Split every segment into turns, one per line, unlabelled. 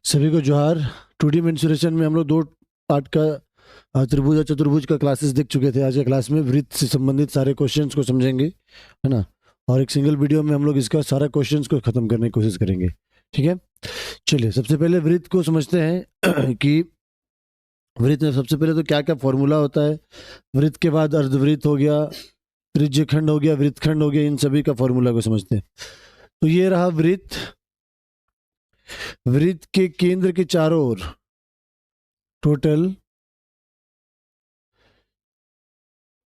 सभी को जोहार। 2D मेंसुरेशन में हम लोग दो पार्ट का त्रिभुज और चतुर्भुज का क्लासेस देख चुके थे। आज के क्लास में वृत्त से संबंधित सारे क्वेश्चंस को समझेंगे, है ना। और एक सिंगल वीडियो में हम लोग इसका सारा क्वेश्चंस को खत्म करने की कोशिश करेंगे, ठीक है। चलिए सबसे पहले वृत्त को समझते हैं कि वृत्त में सबसे पहले तो क्या क्या फॉर्मूला होता है। वृत्त के बाद अर्धवृत्त हो गया, त्रिज्यखंड हो गया, वृत्तखंड हो गया, इन सभी का फॉर्मूला को समझते हैं। तो ये रहा वृत्त। वृत्त के केंद्र के चारों ओर टोटल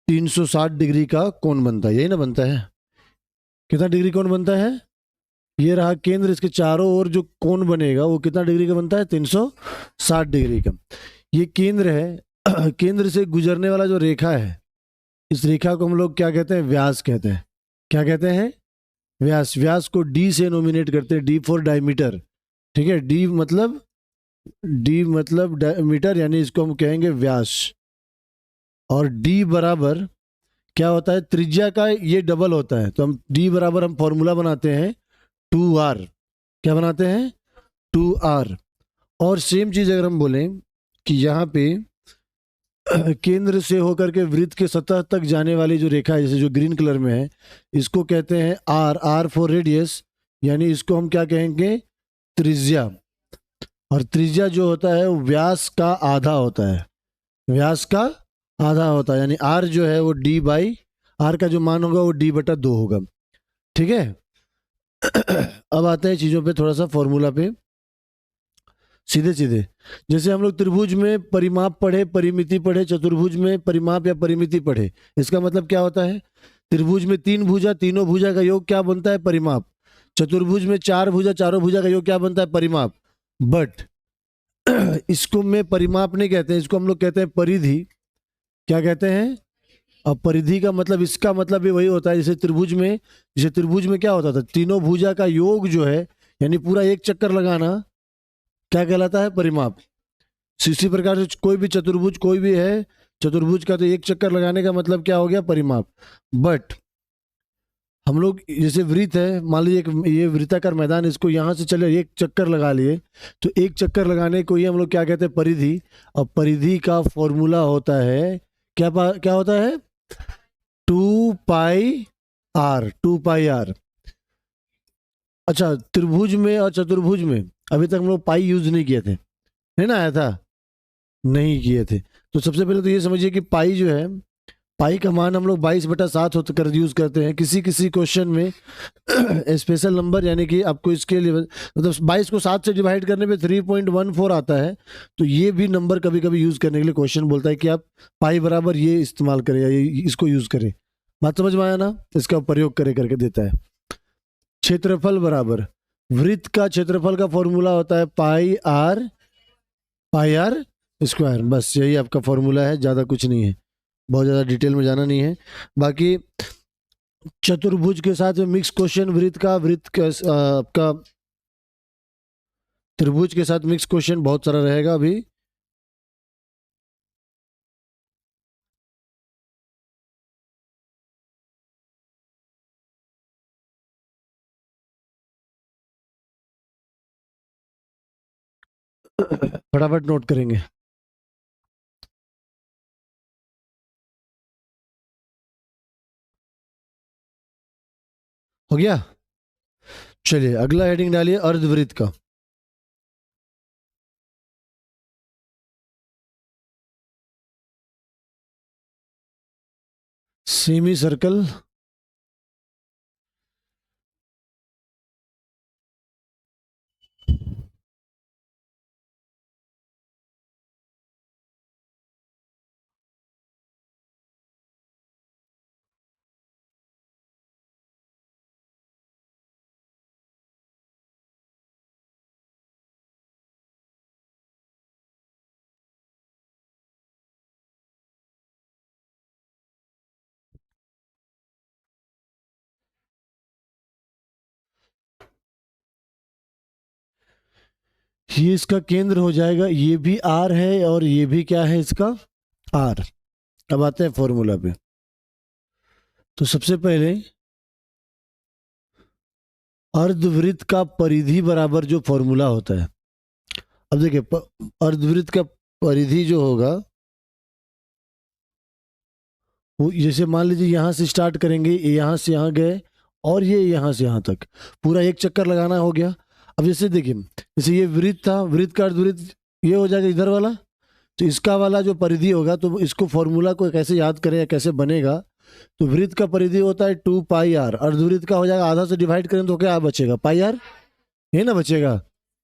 360 डिग्री का कोण बनता है, यही ना बनता है। कितना डिग्री कोण बनता है? ये रहा केंद्र, इसके चारों ओर जो कोण बनेगा वो कितना डिग्री का बनता है? 360 डिग्री का। ये केंद्र है। केंद्र से गुजरने वाला जो रेखा है, इस रेखा को हम लोग क्या कहते हैं? व्यास कहते हैं। क्या कहते हैं? व्यास। व्यास को डी से नोमिनेट करते हैं, डी फॉर डायमीटर, ठीक है। डी मतलब मीटर, यानी इसको हम कहेंगे व्यास। और डी बराबर क्या होता है? त्रिज्या का ये डबल होता है, तो हम डी बराबर हम फॉर्मूला बनाते हैं 2r। क्या बनाते हैं? 2r। और सेम चीज अगर हम बोलें कि यहाँ पे केंद्र से होकर के वृत्त के सतह तक जाने वाली जो रेखा है, जैसे जो ग्रीन कलर में है, इसको कहते हैं आर फॉर रेडियस, यानी इसको हम क्या कहेंगे? त्रिज्या। और त्रिज्या जो होता है वो व्यास का आधा होता है, व्यास का आधा होता है, यानी आर जो है वो डी बाई आर का जो मान होगा वो डी बटा 2 होगा, ठीक है। अब आते हैं चीजों पे, थोड़ा सा फॉर्मूला पे सीधे सीधे। जैसे हम लोग त्रिभुज में परिमाप पढ़े, परिमिति पढ़े, चतुर्भुज में परिमाप या परिमिति पढ़े। इसका मतलब क्या होता है? त्रिभुज में 3 भुजा, तीनों भुजा का योग क्या बनता है? परिमाप। चतुर्भुज में 4 भुजा, चारों भुजा का योग क्या बनता है? परिमाप। बट इसको में परिमाप नहीं कहते हैं, इसको हम लोग कहते हैं परिधि। क्या कहते हैं? अब परिधि का मतलब, इसका मतलब भी वही होता है जैसे त्रिभुज में क्या होता था? तीनों भुजा का योग जो है, यानी पूरा एक चक्कर लगाना, क्या कहलाता है? परिमाप। इसी प्रकार से कोई भी चतुर्भुज, कोई भी है चतुर्भुज का, तो एक चक्कर लगाने का मतलब क्या हो गया? परिमाप। बट हम लोग जैसे वृत्त है, मान लीजिए ये वृत्ताकार मैदान, इसको यहाँ से चले एक चक्कर लगा लिए, तो एक चक्कर लगाने को ही हम लोग क्या कहते हैं? परिधि। और परिधि का फॉर्मूला होता है क्या होता है? 2 पाई आर, 2 पाई आर। अच्छा, त्रिभुज में और चतुर्भुज में अभी तक हम लोग पाई यूज नहीं किए थे, नहीं ना आया था? नहीं किए थे। तो सबसे पहले तो ये समझिए कि पाई जो है, पाई का मान हम लोग 22/7 होकर यूज करते हैं। किसी किसी क्वेश्चन में स्पेशल नंबर, यानी कि आपको इसके लिए मतलब 22 को 7 से डिवाइड करने पे 3.14 आता है, तो ये भी नंबर कभी कभी यूज करने के लिए क्वेश्चन बोलता है कि आप पाई बराबर ये इस्तेमाल करें या इसको यूज करें। बात समझ में आया ना? इसका प्रयोग करे करके देता है। क्षेत्रफल बराबर वृत्त का क्षेत्रफल का फॉर्मूला होता है पाई आर स्क्वायर। बस यही आपका फॉर्मूला है, ज्यादा कुछ नहीं है, बहुत ज़्यादा डिटेल में जाना नहीं है। बाकी चतुर्भुज के साथ में मिक्स क्वेश्चन, वृत्त का आपका त्रिभुज के साथ मिक्स क्वेश्चन बहुत सारा रहेगा अभी। फटाफट नोट करेंगे। हो गया? चलिए अगला हेडिंग डालिए, अर्धवृत्त का। सेमी सर्कल ये इसका केंद्र हो जाएगा, ये भी आर है और ये भी क्या है इसका? आर। अब आते हैं फॉर्मूला पे। तो सबसे पहले अर्धवृत्त का परिधि बराबर जो फॉर्मूला होता है, अब देखिए अर्धवृत्त का परिधि जो होगा वो जैसे मान लीजिए यहाँ से स्टार्ट करेंगे, यहाँ से यहाँ गए और ये यहाँ से यहाँ तक पूरा एक चक्कर लगाना हो गया। अब जैसे देखिए, जैसे ये वृत्त था, वृत्त का अर्धवृत्त ये हो जाएगा इधर वाला, तो इसका वाला जो परिधि होगा, तो इसको फॉर्मूला को कैसे याद करें या कैसे बनेगा, तो वृत्त का परिधि होता है 2πr, अर्धवृत्त का हो जाएगा आधा से डिवाइड करें तो क्या बचेगा, πr, ये ना बचेगा,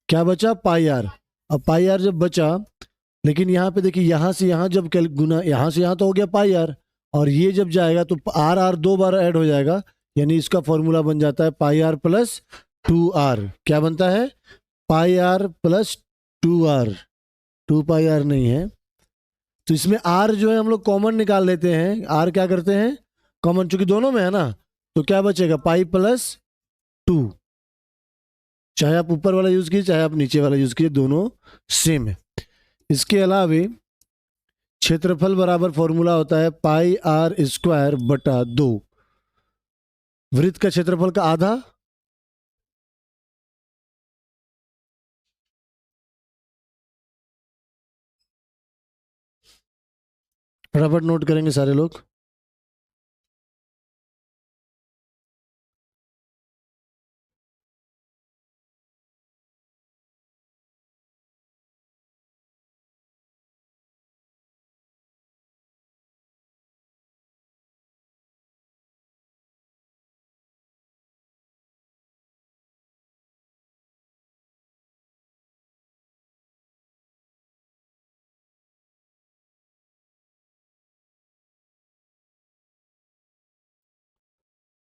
क्या बचा, πr। अब πr जब बचा, लेकिन यहाँ पे देखिए यहाँ से यहाँ जब गुना, यहाँ से यहाँ तो हो गया πr, और ये जब जाएगा तो आर आर 2 बार ऐड हो जाएगा, यानी इसका फॉर्मूला बन जाता है πr प्लस 2r। क्या बनता है, πr प्लस 2r, 2πr नहीं है, तो इसमें r जो है हम लोग कॉमन निकाल लेते हैं। r क्या करते हैं, कॉमन, चूंकि दोनों में है ना, तो क्या बचेगा, पाई प्लस 2। चाहे आप ऊपर वाला यूज कीजिए चाहे आप नीचे वाला यूज कीजिए, दोनों सेम है। इसके अलावे क्षेत्रफल बराबर फॉर्मूला होता है πr² बटा 2। वृत्त का क्षेत्रफल का आधा, फटाफट नोट करेंगे सारे लोग।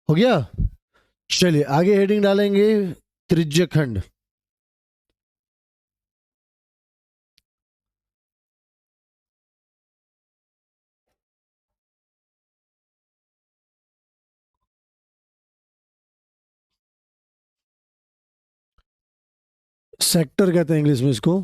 हो गया, चलिए आगे हेडिंग डालेंगे त्रिज्यखंड। सेक्टर कहते हैं इंग्लिश में इसको।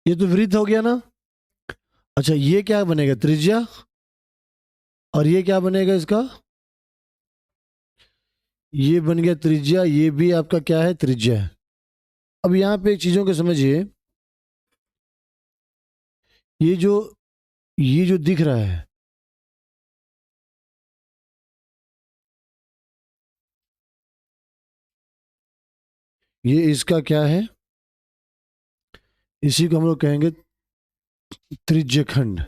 ये तो वृत्त हो गया ना। अच्छा ये क्या बनेगा, त्रिज्या, और ये क्या बनेगा इसका, ये बन गया त्रिज्या, ये भी आपका क्या है, त्रिज्या है। अब यहाँ पे एक चीजों को समझिए, ये जो दिख रहा है, ये इसका क्या है, इसी को हम लोग कहेंगे त्रिज्यखंड।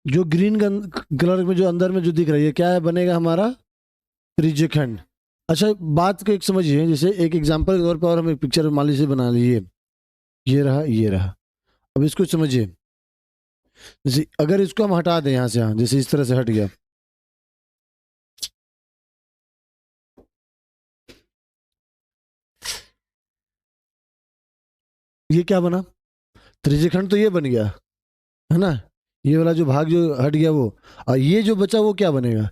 जो ग्रीन कलर में जो अंदर में जो दिख रही है क्या है, बनेगा हमारा त्रिज्यखंड। अच्छा बात को एक समझिए, जैसे एक एग्जांपल के तौर पर और हम एक पिक्चर मान लीजिए बना लीजिए, ये रहा ये रहा। अब इसको समझिए, जैसे अगर इसको हम हटा दें यहाँ से, यहाँ जैसे इस तरह से हट गया, ये क्या बना, त्रिज्यखंड तो ये बन गया है ना, ये वाला जो भाग जो हट गया वो, और ये जो बचा वो क्या बनेगा,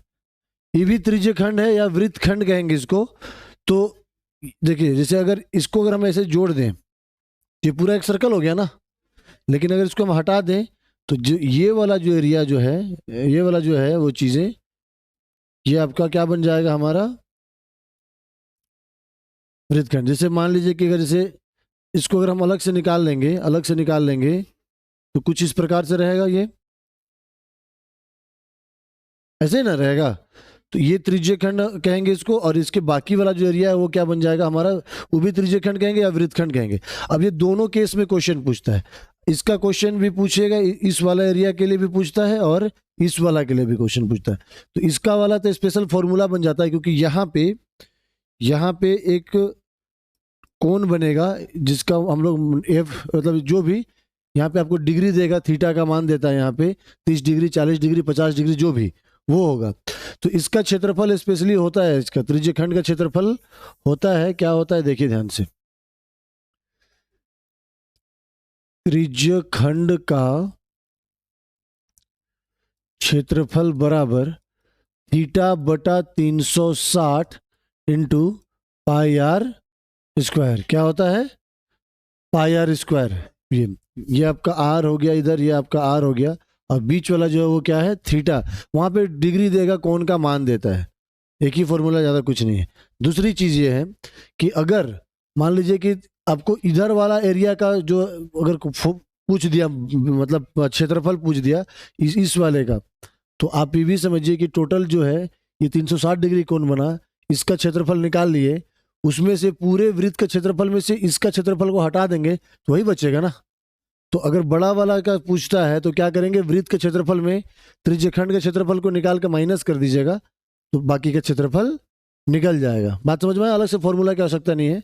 ये भी त्रिज्यखंड है या वृत्तखंड कहेंगे इसको। तो देखिए जैसे अगर इसको अगर हम ऐसे जोड़ दें, ये पूरा एक सर्कल हो गया ना, लेकिन अगर इसको हम हटा दें तो जो ये वाला जो एरिया जो है, ये वाला जो है वो चीजें, ये आपका क्या बन जाएगा, हमारा वृत्तखंड। जैसे मान लीजिए कि अगर जैसे इसको अगर हम अलग से निकाल लेंगे, अलग से निकाल लेंगे, तो कुछ इस प्रकार से रहेगा, ये ऐसे ही ना रहेगा। तो ये त्रिज्यखंड कहेंगे इसको, और इसके बाकी वाला जो एरिया है वो क्या बन जाएगा हमारा, वो भी त्रिज्यखंड कहेंगे या वृत्तखंड कहेंगे। अब ये दोनों केस में क्वेश्चन पूछता है, इसका क्वेश्चन भी पूछेगा, इस वाला एरिया के लिए भी पूछता है और इस वाला के लिए भी क्वेश्चन पूछता है। तो इसका वाला तो स्पेशल फॉर्मूला बन जाता है, क्योंकि यहाँ पे एक कोण बनेगा जिसका हम लोग एफ मतलब जो भी यहाँ पे आपको डिग्री देगा, थीटा का मान देता है यहाँ पे 30 डिग्री, 40 डिग्री, 50 डिग्री, जो भी वो होगा। तो इसका क्षेत्रफल स्पेशली होता है, इसका त्रिज्य खंड का क्षेत्रफल होता है, क्या होता है देखिए ध्यान से। त्रिज्य खंड का क्षेत्रफल बराबर थीटा बटा 360 इंटू पाई आर स्क्वायर। क्या होता है? पाई आर स्क्वायर। ये आपका आर हो गया इधर, ये आपका आर हो गया, और बीच वाला जो है वो क्या है? थीटा। वहां पे डिग्री देगा, कोण का मान देता है। एक ही फॉर्मूला, ज़्यादा कुछ नहीं है। दूसरी चीज़ ये है कि अगर मान लीजिए कि आपको इधर वाला एरिया का जो अगर पूछ दिया, मतलब क्षेत्रफल पूछ दिया इस वाले का, तो आप ये भी समझिए कि टोटल जो है ये 360 डिग्री कोण बना, इसका क्षेत्रफल निकाल लिए, उसमें से पूरे वृत्त के क्षेत्रफल में से इसका क्षेत्रफल को हटा देंगे तो वही बचेगा ना। तो अगर बड़ा वाला का पूछता है तो क्या करेंगे? वृत्त के क्षेत्रफल में त्रिज्यखंड के क्षेत्रफल को निकाल के माइनस कर दीजिएगा, तो बाकी का क्षेत्रफल निकल जाएगा। बात समझ में आया? अलग से फॉर्मूला की आवश्यकता नहीं है,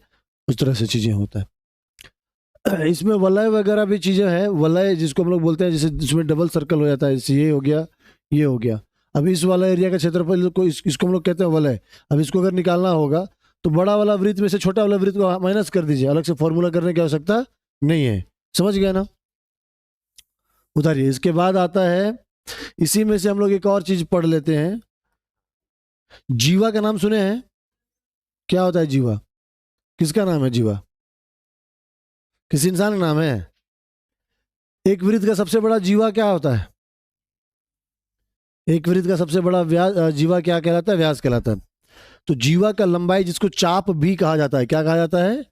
उस तरह से चीजें होता है। इसमें वलय वगैरह भी चीजें हैं, वलय जिसको हम लोग बोलते हैं, जैसे जिसमें डबल सर्कल हो जाता है, जैसे ये हो गया, ये हो गया। अब इस वाला एरिया का क्षेत्रफल को इसको हम लोग कहते हैं वलय। अब इसको अगर निकालना होगा तो बड़ा वाला वृत्त में से छोटा वाला वृत्त को माइनस कर दीजिए, अलग से फॉर्मूला करने की आवश्यकता नहीं है। समझ गया ना? उतारिए। इसके बाद आता है, इसी में से हम लोग एक और चीज पढ़ लेते हैं। जीवा का नाम सुने हैं? क्या होता है जीवा? किसका नाम है जीवा? किसी इंसान का नाम है? एक वृत्त का सबसे बड़ा जीवा क्या होता है? एक वृत्त का सबसे बड़ा व्यास जीवा क्या कहलाता है? व्यास कहलाता है। तो जीवा का लंबाई, जिसको चाप भी कहा जाता है, क्या कहा जाता है?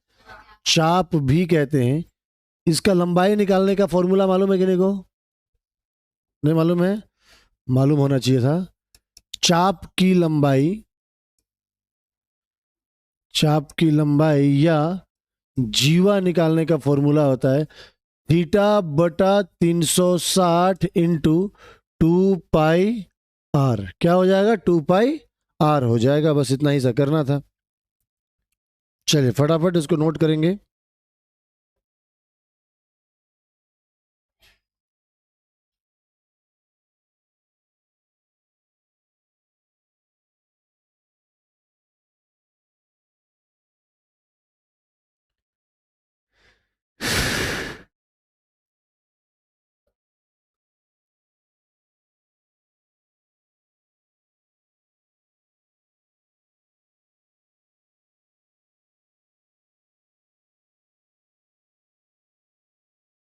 चाप भी कहते हैं। इसका लंबाई निकालने का फॉर्मूला मालूम है कि नहीं को? नहीं मालूम है? मालूम होना चाहिए था। चाप की लंबाई, चाप की लंबाई या जीवा निकालने का फॉर्मूला होता है थीटा बटा 360 इंटू 2 पाई आर। क्या हो जाएगा? 2 पाई आर हो जाएगा। बस इतना ही सा करना था। चलिए फटाफट इसको नोट करेंगे।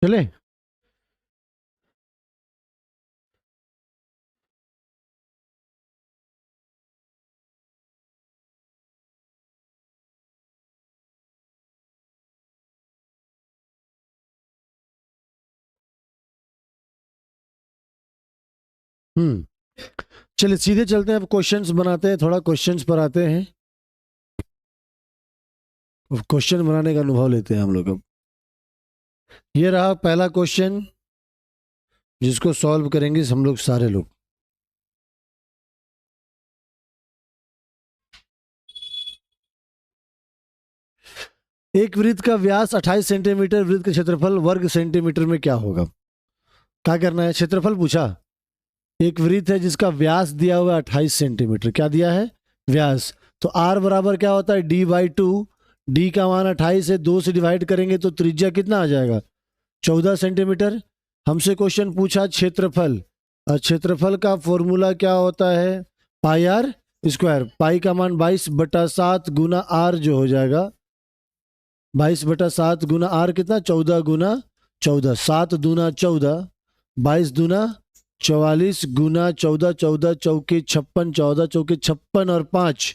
चले। चलिए सीधे चलते हैं, अब क्वेश्चंस बनाते हैं। थोड़ा क्वेश्चंस पर आते हैं, क्वेश्चन बनाने का अनुभव लेते हैं हम लोग। अब ये रहा पहला क्वेश्चन, जिसको सॉल्व करेंगे हम लोग सारे लोग। एक वृत्त का व्यास 28 सेंटीमीटर, वृत्त का क्षेत्रफल वर्ग सेंटीमीटर में क्या होगा? क्या करना है? क्षेत्रफल पूछा। एक वृत्त है जिसका व्यास दिया हुआ है 28 सेंटीमीटर। क्या दिया है? व्यास। तो आर बराबर क्या होता है? d/2। डी का मान 28 है, 2 से डिवाइड करेंगे तो त्रिज्या कितना आ जाएगा? 14 सेंटीमीटर। हमसे क्वेश्चन पूछा क्षेत्रफल, और क्षेत्रफल का फॉर्मूला क्या होता है? पाई आर स्क्वायर। पाई का मान 22/7 गुना आर जो हो जाएगा, 22/7 गुना आर कितना? 14 गुना 14, 7 दूना 14, 22 दूना 44 गुना 14, 14 चौके 56, 14 चौके 56 और 5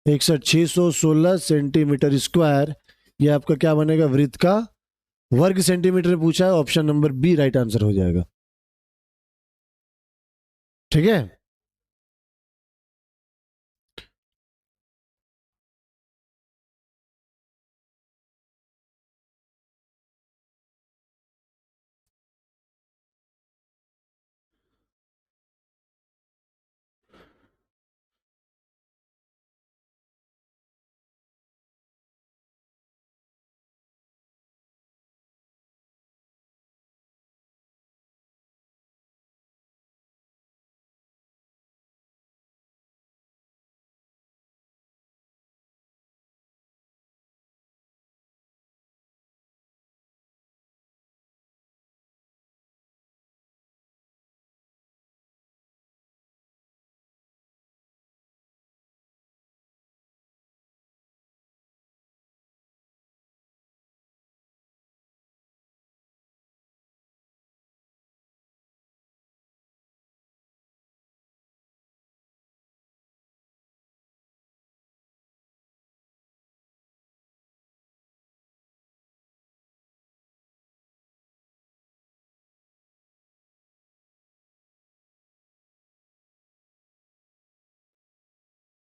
61, 616 सेंटीमीटर स्क्वायर। ये आपका क्या बनेगा? वृत्त का वर्ग सेंटीमीटर पूछा है, option number B right answer हो जाएगा। ठीक है।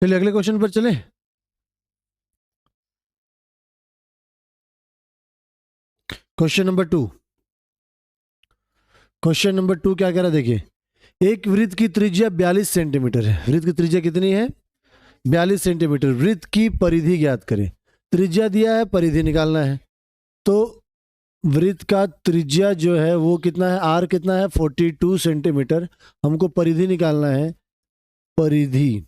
चलिए अगले क्वेश्चन पर चले। Question number 2। क्वेश्चन नंबर 2 क्या कह रहा है देखिए। एक वृत्त की त्रिज्या 42 सेंटीमीटर है। वृत्त की त्रिज्या कितनी है? 42 सेंटीमीटर। वृत्त की परिधि ज्ञात करें। त्रिज्या दिया है, परिधि निकालना है। तो वृत्त का त्रिज्या जो है वो कितना है, आर कितना है, 42 सेंटीमीटर। हमको परिधि निकालना है। परिधि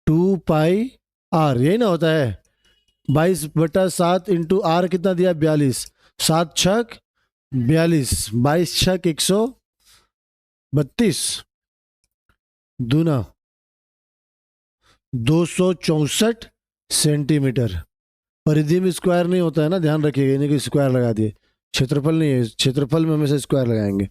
2 पाई आर, यही ना होता है। 22/7 इंटू आर कितना दिया, 42। 7 छक 42, 22 छक 132, दूना 264 सेंटीमीटर। परिधि में स्क्वायर नहीं होता है ना, ध्यान रखिएगा, इन्हें कि स्क्वायर लगा दिए। क्षेत्रफल नहीं है, क्षेत्रफल में हमेशा स्क्वायर लगाएंगे।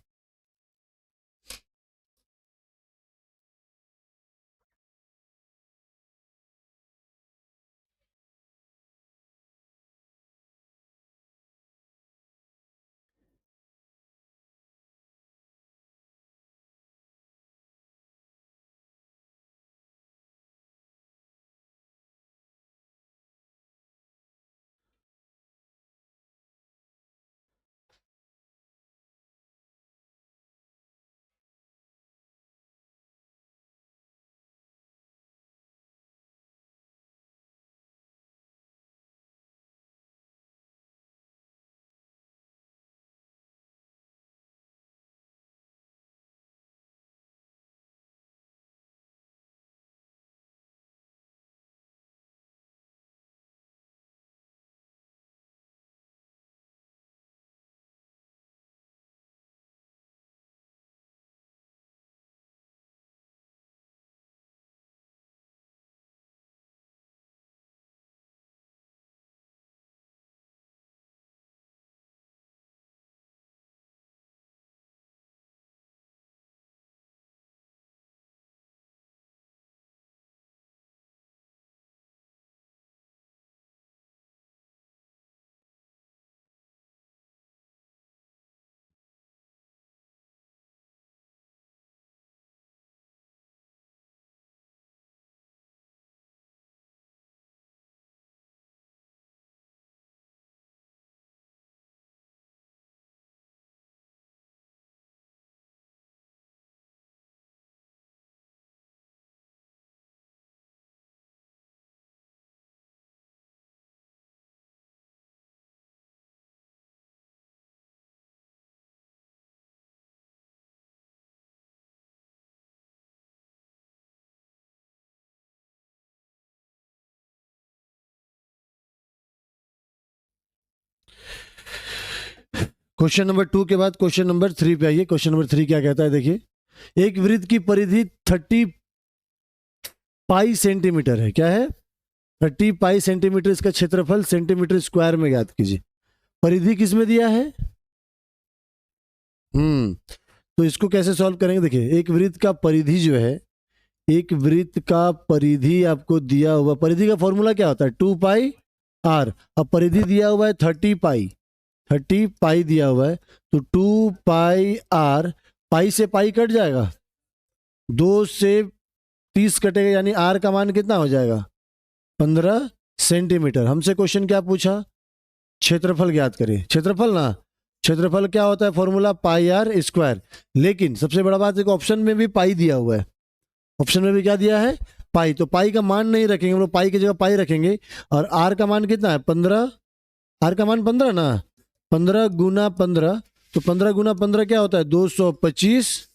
क्वेश्चन नंबर 2 के बाद क्वेश्चन नंबर 3 पे आइए। क्वेश्चन नंबर 3 क्या कहता है देखिए। एक वृत्त की परिधि 30 पाई सेंटीमीटर है। क्या है? 30 पाई सेंटीमीटर। इसका क्षेत्रफल सेंटीमीटर स्क्वायर में ज्ञात कीजिए। परिधि किस में दिया है? हम्म तो इसको कैसे सॉल्व करेंगे देखिए। एक वृत्त का परिधि जो है, एक वृत्त का परिधि आपको दिया हुआ, परिधि का फॉर्मूला क्या होता है, 2 पाई आर। अब परिधि दिया हुआ है 30 पाई, 30 पाई दिया हुआ है, तो 2 पाई आर। पाई से पाई कट जाएगा, 2 से 30 कटेगा, यानी आर का मान कितना हो जाएगा, 15 सेंटीमीटर। हमसे क्वेश्चन क्या पूछा, क्षेत्रफल ज्ञात करें। क्षेत्रफल ना, क्षेत्रफल क्या होता है, फॉर्मूला पाई आर स्क्वायर। लेकिन सबसे बड़ा बात है कि ऑप्शन में भी पाई दिया हुआ है। ऑप्शन में भी क्या दिया है, पाई। तो पाई का मान नहीं रखेंगे हम लोग, पाई की जगह पाई रखेंगे। और आर का मान कितना है, 15। आर का मान 15 ना, 15 गुना 15। तो 15 गुना 15 क्या होता है, 225।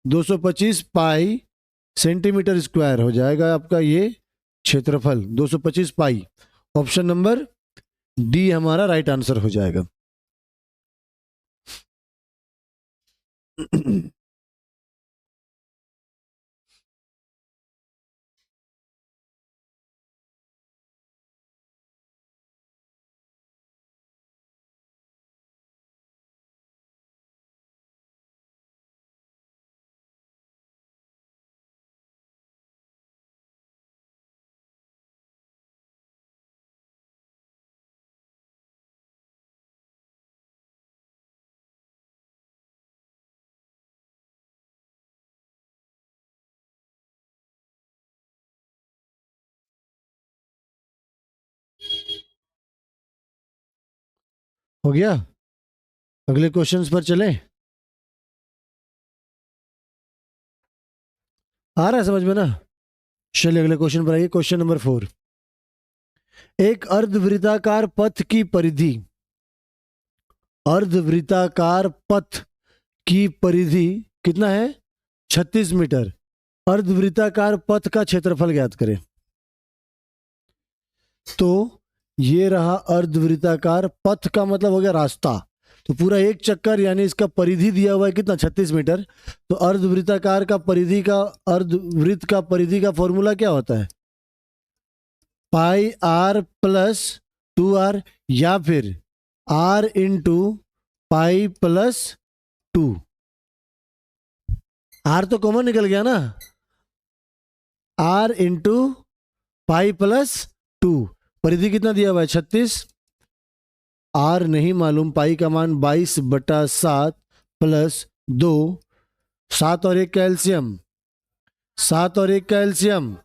225 पाई सेंटीमीटर स्क्वायर हो जाएगा आपका ये क्षेत्रफल, 225 पाई। ऑप्शन नंबर डी हमारा राइट आंसर हो जाएगा। हो गया? अगले क्वेश्चंस पर चलें। आ रहा है समझ में ना? चलिए अगले क्वेश्चन पर आइए। Question number 4। एक अर्धवृत्ताकार पथ की परिधि, अर्धवृत्ताकार पथ की परिधि कितना है? 36 मीटर। अर्धवृत्ताकार पथ का क्षेत्रफल ज्ञात करें। तो ये रहा अर्धवृत्ताकार पथ का मतलब हो गया रास्ता। तो पूरा एक चक्कर यानी इसका परिधि दिया हुआ है कितना? 36 मीटर। तो अर्धवृत्ताकार का परिधि का, अर्धवृत्त का परिधि का फॉर्मूला क्या होता है? पाई आर प्लस 2r, या फिर r into pi plus 2। R तो कॉमन निकल गया ना, r इंटू पाई प्लस 2। परिधि कितना दिया हुआ है? 36। आर नहीं मालूम, पाई का मान 22/7 प्लस 2। 7 और 1 कैल्शियम, 7 और 1 कैल्शियम,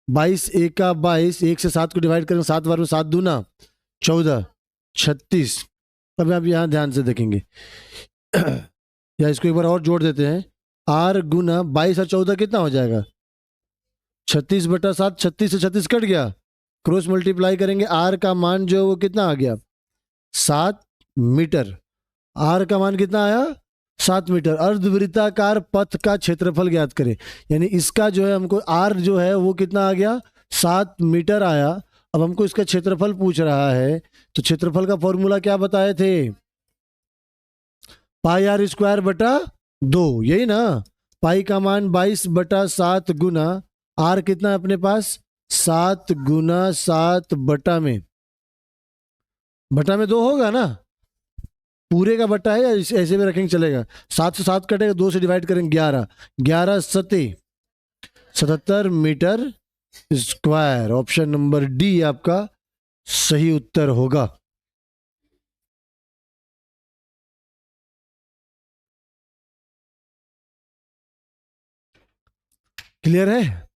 22 एक का 22, 1 से 7 को डिवाइड करेंगे 7 बार में 7 दूना 14, 36। अब आप यहाँ ध्यान से देखेंगे या इसको एक बार और जोड़ देते हैं। आर गुना 22 और 14 कितना हो जाएगा? 36/7। 36 से 36 कट गया, क्रॉस मल्टीप्लाई करेंगे, आर का मान जो वो कितना आ गया? 7 मीटर। आर का मान कितना आया? 7 मीटर। अर्धवृत्ताकार पथ का क्षेत्रफल ज्ञात करें। यानी इसका जो है हमको आर जो है वो कितना आ गया? 7 मीटर आया। अब हमको इसका क्षेत्रफल पूछ रहा है, तो क्षेत्रफल का फॉर्मूला क्या बताए थे? पाई आर स्क्वायर बटा 2, यही ना? पाई का मान 22/7 गुना आर कितना है अपने पास? 7 गुना 7 बटा में, बटा में 2 होगा ना? पूरे का बट्टा है या ऐसे भी रखेंगे चलेगा? 7 से 7 कटेगा, 2 से डिवाइड करेंगे 11, 11 सते 77 metre square. Option number D आपका सही उत्तर होगा। क्लियर है?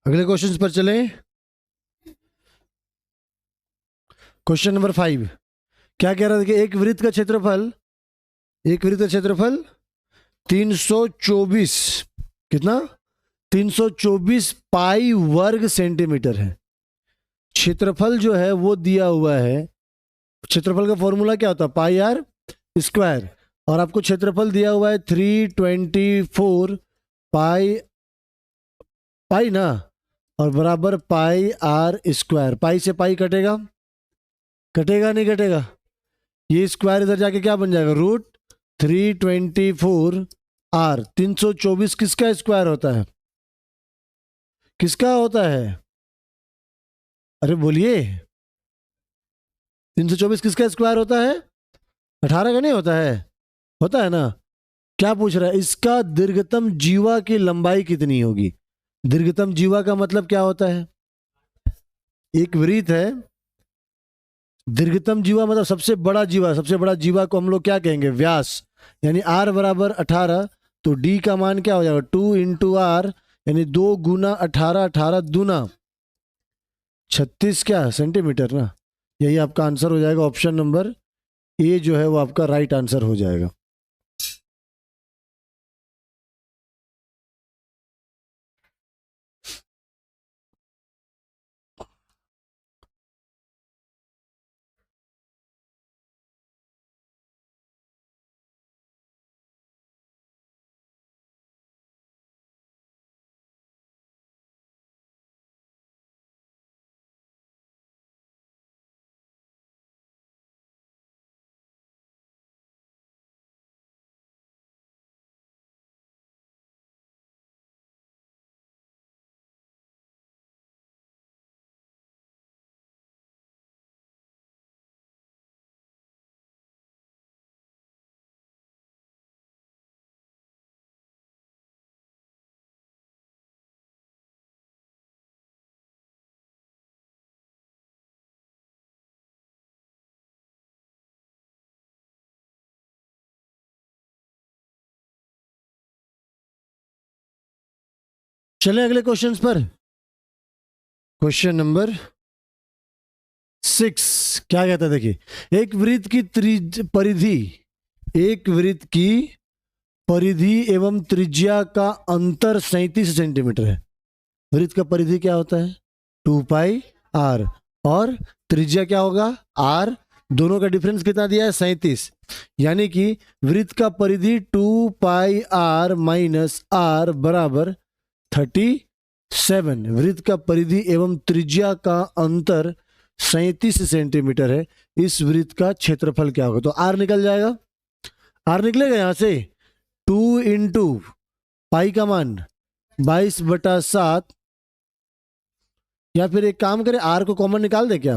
अगले क्वेश्चन पर चलें। क्वेश्चन नंबर 5 क्या कह रहा था कि एक वृत्त का क्षेत्रफल, एक वृत्त का क्षेत्रफल 324, कितना? 324 पाई वर्ग सेंटीमीटर है। क्षेत्रफल जो है वो दिया हुआ है। क्षेत्रफल का फॉर्मूला क्या होता है? पाई आर स्क्वायर। और आपको क्षेत्रफल दिया हुआ है 324 पाई, पाई ना, और बराबर पाई आर स्क्वायर। पाई से पाई कटेगा, कटेगा नहीं कटेगा? ये स्क्वायर इधर जाके क्या बन जाएगा? Root 324 are. 324 किसका स्क्वायर होता है? किसका होता है? अरे बोलिए, 324 किसका स्क्वायर होता है? 18 का नहीं होता है? होता है ना? क्या पूछ रहा है? इसका दीर्घतम जीवा की लंबाई कितनी होगी? दीर्घतम जीवा का मतलब क्या होता है? एक वृत्त है, दीर्घतम जीवा मतलब सबसे बड़ा जीवा। सबसे बड़ा जीवा को हम लोग क्या कहेंगे? व्यास। यानी आर बराबर 18, तो डी का मान क्या हो जाएगा? 2 इंटू आर, यानी 2 गुना 18, 18 दूना 36 क्या सेंटीमीटर ना। यही आपका आंसर हो जाएगा। ऑप्शन नंबर ए जो है वो आपका राइट आंसर हो जाएगा। चलें अगले क्वेश्चंस पर। क्वेश्चन नंबर 6 क्या कहता है, देखिए, एक वृत्त की परिधि, एक वृत्त की परिधि एवं त्रिज्या का अंतर 37 सेंटीमीटर है। वृत्त का परिधि क्या होता है? 2πr, और त्रिज्या क्या होगा? r। दोनों का डिफरेंस कितना दिया है? 37। यानी कि वृत्त का परिधि 2πr माइनस r बराबर 37। वृत्त का परिधि एवं त्रिज्या का अंतर 37 सेंटीमीटर है। इस वृत्त का क्षेत्रफल क्या होगा? तो r निकल जाएगा, r निकलेगा यहां से 2 इंटू पाई का मान 22/7, या फिर एक काम करें, r को कॉमन निकाल दे क्या?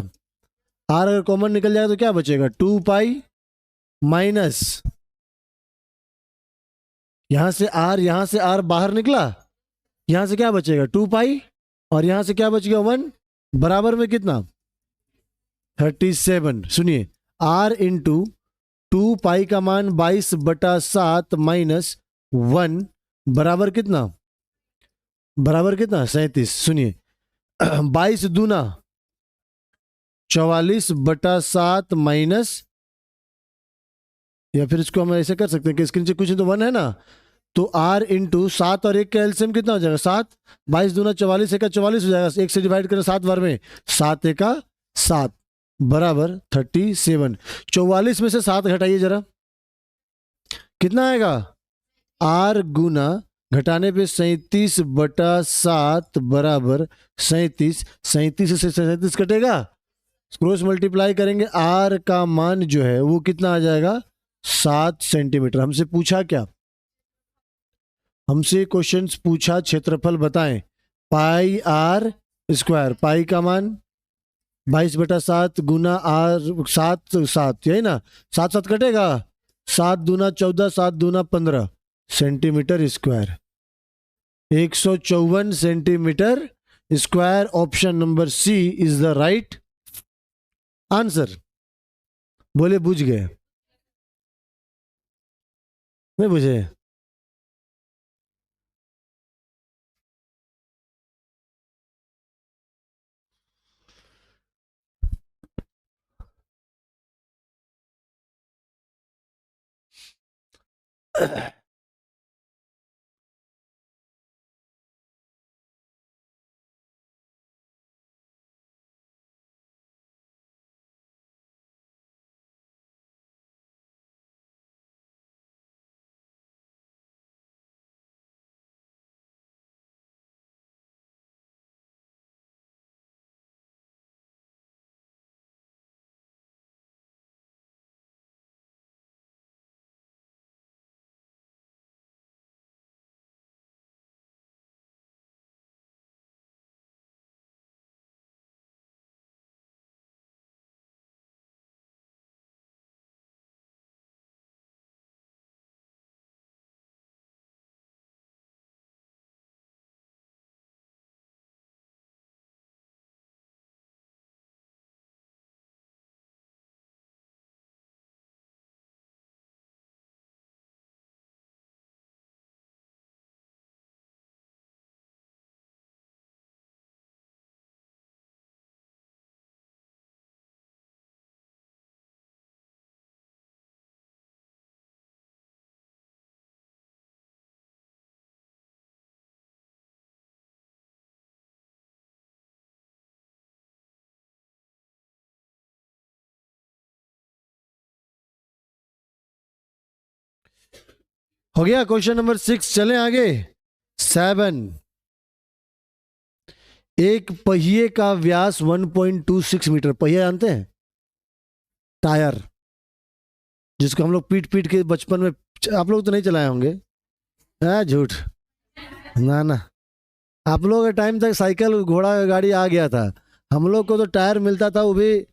r अगर कॉमन निकल जाएगा तो क्या बचेगा? 2π माइनस, यहां से r बाहर निकला, यहां से क्या बचेगा? 2π, और यहां से क्या बच गया? 1, बराबर में कितना? 37। सुनिए, r इंटू 2π का मान 22/7 माइनस 1 बराबर कितना? बराबर कितना? 37। सुनिए, 22 दूना 44/7 माइनस, या फिर इसको हम ऐसे कर सकते हैं कि इसके नीचे कुछ तो 1 है ना, तो r इंटू 7 और 1 का एलसीएम कितना हो जाएगा? 7। 22 दूना 44, 1 44 हो जाएगा, 1 से डिवाइड करें 7 बार में, 7 1 7 बराबर 37। 44 में से 7 घटाइए जरा, कितना आएगा? r गुना घटाने पे 37/7 बराबर 37। 37 से 37 कटेगा, क्रॉस मल्टीप्लाई करेंगे, r का मान जो है वो कितना आ जाएगा? 7 सेंटीमीटर। हमसे पूछा क्या? हमसे क्वेश्चन पूछा क्षेत्रफल बताएं। पाई r स्क्वायर, पाई का मान 22/7 गुना r, 7 7, यही ना, 7 7 कटेगा, 7 दूना 14, 7 दूना 15 centimetre square, 154 centimetre square. Option number C is the right answer. बोले बुझ गए? नहीं बुझे? हो गया क्वेश्चन नंबर 6। चलें आगे। 7, एक पहिए का व्यास 1.26 मीटर। पहिया जानते हैं? टायर, जिसको हम लोग पीट पीट के बचपन में, आप लोग तो नहीं चलाए होंगे, झूठ, ना ना, आप लोगों के टाइम तक साइकिल घोड़ा गाड़ी आ गया था। हम लोग को तो टायर मिलता था, वो भी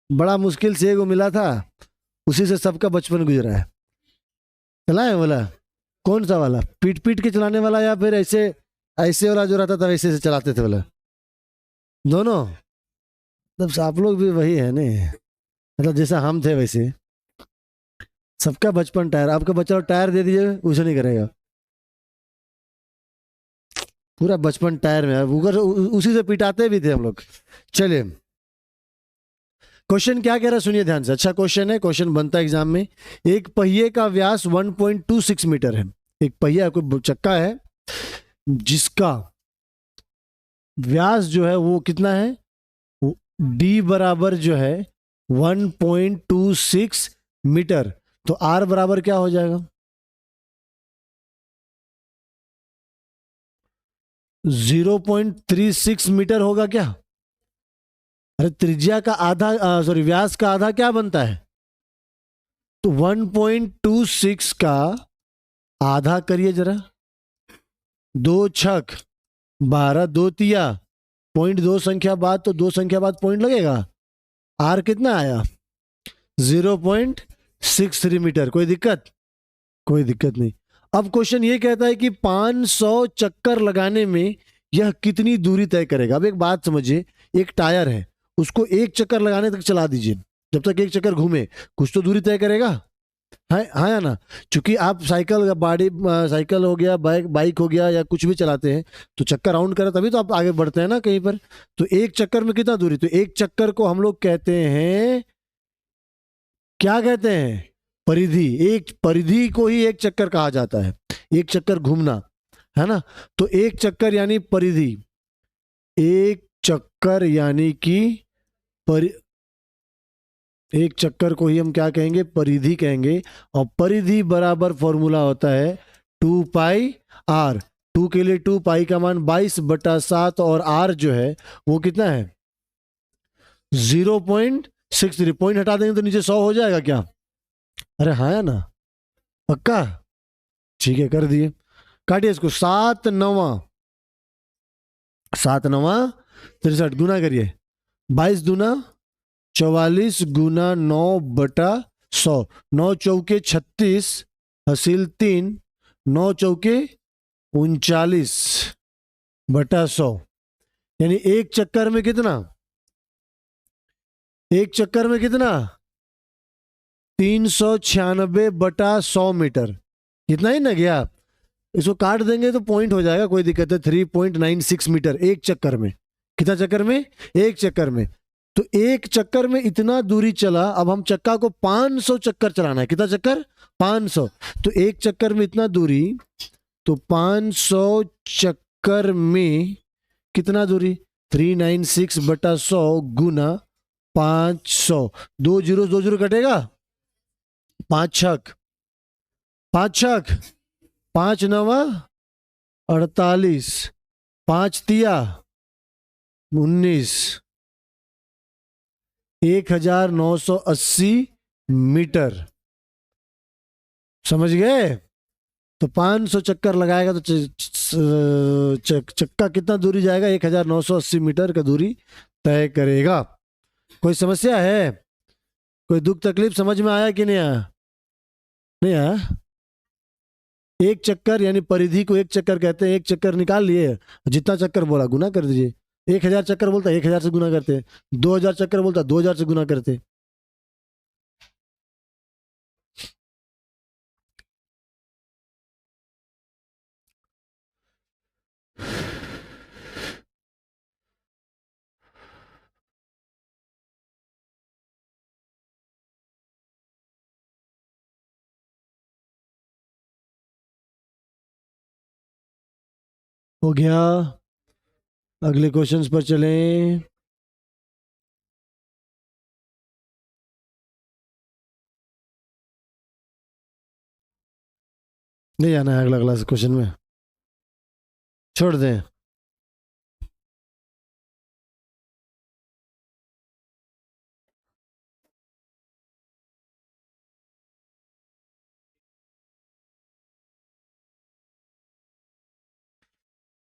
बड़ा मुश्किल से एगो मिला था, उसी से सबका बचपन गुजरा है। चलाए बोला? कौन सा वाला? पीट पीट के चलाने वाला, या फिर ऐसे ऐसे वाला जो रहता था वैसे से चलाते थे वाला? दोनों। मतलब आप लोग भी वही है नहीं, मतलब जैसा हम थे वैसे। सबका बचपन टायर। आपका बच्चा टायर दे दीजिए, कुछ नहीं करेगा। पूरा बचपन टायर में, उसी से पिटाते भी थे हम लोग। चलिए क्वेश्चन क्या कह रहा है सुनिए ध्यान से, अच्छा क्वेश्चन है, क्वेश्चन बनता है एग्जाम में। एक पहिए का व्यास 1.26 मीटर है। एक पहिया कोई चक्का है जिसका व्यास जो है वो कितना है, डी बराबर जो है 1.26 मीटर। तो आर बराबर क्या हो जाएगा, 0.36 मीटर होगा क्या? अरे त्रिज्या का आधा, सॉरी व्यास का आधा क्या बनता है? तो 1.26 का आधा करिए जरा, 2×6 = 12, 2×3 0.2 संख्या बाद, तो 2 संख्या बाद पॉइंट लगेगा। आर कितना आया, 0.63 मीटर। कोई दिक्कत? कोई दिक्कत नहीं। अब क्वेश्चन ये कहता है कि 500 चक्कर लगाने में यह कितनी दूरी तय करेगा। अब एक बात समझिए, एक टायर है, उसको एक चक्कर लगाने तक चला दीजिए, जब तक एक चक्कर घूमे कुछ तो दूरी तय करेगा, है हाँ या ना? चूंकि आप साइकिल साइकिल हो गया, बाइक हो गया, या कुछ भी चलाते हैं तो चक्कर राउंड करें तभी तो आप आगे बढ़ते हैं ना कहीं पर। तो एक चक्कर में कितना दूरी, तो एक चक्कर को हम लोग कहते हैं, क्या कहते हैं, परिधि। एक परिधि को ही एक चक्कर कहा जाता है, एक चक्कर घूमना, है ना? तो एक चक्कर यानी परिधि, एक चक्कर यानी कि एक चक्कर को ही हम क्या कहेंगे, परिधि कहेंगे। और परिधि बराबर फॉर्मूला होता है 2πr। 2 के लिए 2, पाई का मान 22/7, और r जो है वो कितना है, 0.63। पॉइंट हटा देंगे तो नीचे 100 हो जाएगा क्या? अरे हाँ या ना, पक्का? ठीक है कर दिए, काटिए इसको। 7×9 63 गुना करिए, 22 दूना 44 गुना 9/100, 9 चौके 36, हासिल 3, 9 चौके 39/100। यानी एक चक्कर में कितना, एक चक्कर में कितना, 396/100 मीटर। इतना ही ना गया, इसको काट देंगे तो पॉइंट हो जाएगा, कोई दिक्कत है। 3.96 मीटर एक चक्कर में। कितना चक्कर में, एक चक्कर में। तो एक चक्कर में इतना दूरी चला। अब हम चक्का को 500 चक्कर चलाना है। कितना चक्कर, 500। तो एक चक्कर में इतना दूरी, तो 500 चक्कर में कितना दूरी, 396/100 गुना 500। 2 0 कटेगा, 5×6 5×6 5×9 48, 5×3 19, 1980 मीटर। समझ गए? तो 500 चक्कर लगाएगा तो चक्का कितना दूरी जाएगा, 1980 मीटर का दूरी तय करेगा। कोई समस्या है, कोई दुख तकलीफ समझ में आया कि नहीं आया? नहीं आया? एक चक्कर यानी परिधि को एक चक्कर कहते हैं। एक चक्कर निकाल लिए, जितना चक्कर बोला गुना कर दीजिए। 1000 चक्कर बोलता है 1000 से गुना करते, 2000 चक्कर बोलता है 2000 से गुना करते। हो गया, अगले क्वेश्चंस पर चलें। नहीं आना है अगला क्लास क्वेश्चन में, छोड़ दें।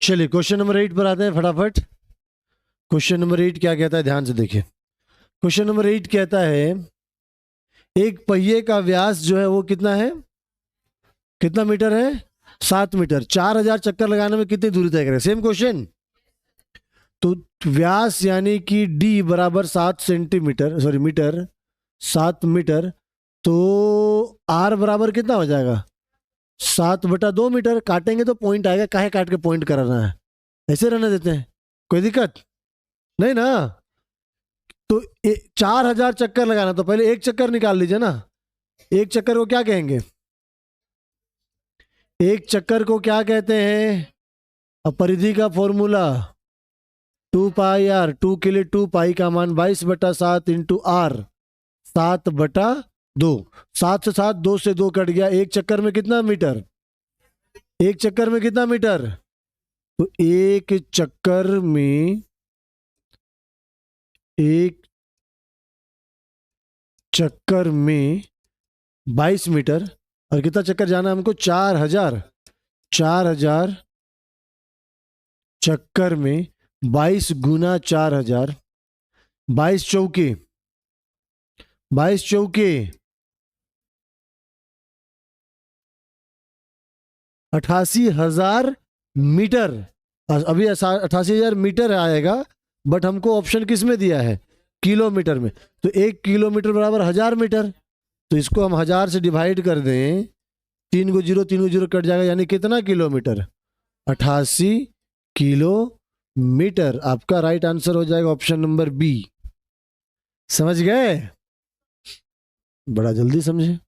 चलिए क्वेश्चन नंबर 8 पर आते हैं फटाफट। क्वेश्चन नंबर 8 क्या कहता है, ध्यान से देखिए। क्वेश्चन नंबर 8 कहता है एक पहिए का व्यास जो है वो कितना है, कितना मीटर है, 7 मीटर। 4000 चक्कर लगाने में कितनी दूरी तय करेगा। Same question. तो व्यास यानी कि डी बराबर 7 सेंटीमीटर, सॉरी मीटर, 7 मीटर। तो आर बराबर कितना हो जाएगा, 7/2 मीटर। काटेंगे तो पॉइंट आएगा, काहे काट के पॉइंट कराना है। ऐसे रहने देते हैं, कोई दिक्कत नहीं ना। तो 4000 चक्कर लगाना, तो पहले एक चक्कर निकाल लीजिए ना। एक चक्कर को क्या कहेंगे? एक चक्कर को क्या कहते हैं? अब परिधि का फॉर्मूला 2 पाई आर, 2 के लिए 2 पाई का मान 22/7 इंटू आर, 7/2। 7 से 7, 2 से 2 कट गया। एक चक्कर में कितना मीटर? एक चक्कर में कितना मीटर? तो एक चक्कर में, एक चक्कर में 22 मीटर। और कितना चक्कर जाना है हमको? 4000। 4000 चक्कर में 22 गुना 4000, 22 चौके, 22 चौके 88,000 मीटर। अभी 88,000 मीटर आएगा, बट हमको ऑप्शन किस में दिया है? किलोमीटर में। तो 1 किलोमीटर बराबर 1000 मीटर। तो इसको हम 1000 से डिवाइड कर दें, 3 को 0, 3 को 0 कट जाएगा, यानी कितना किलोमीटर? 88 किलोमीटर। आपका राइट आंसर हो जाएगा ऑप्शन नंबर बी। समझ गए? बड़ा जल्दी समझे।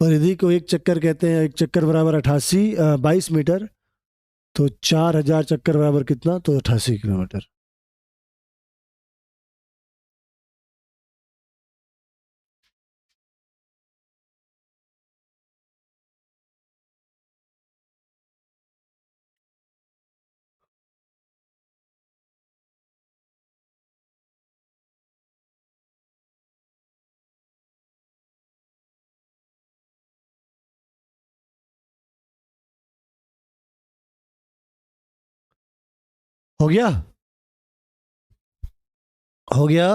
परिधि को एक चक्कर कहते हैं, एक चक्कर बराबर 22 मीटर। तो 4000 चक्कर बराबर कितना? तो 88 किलोमीटर। हो गया? हो गया?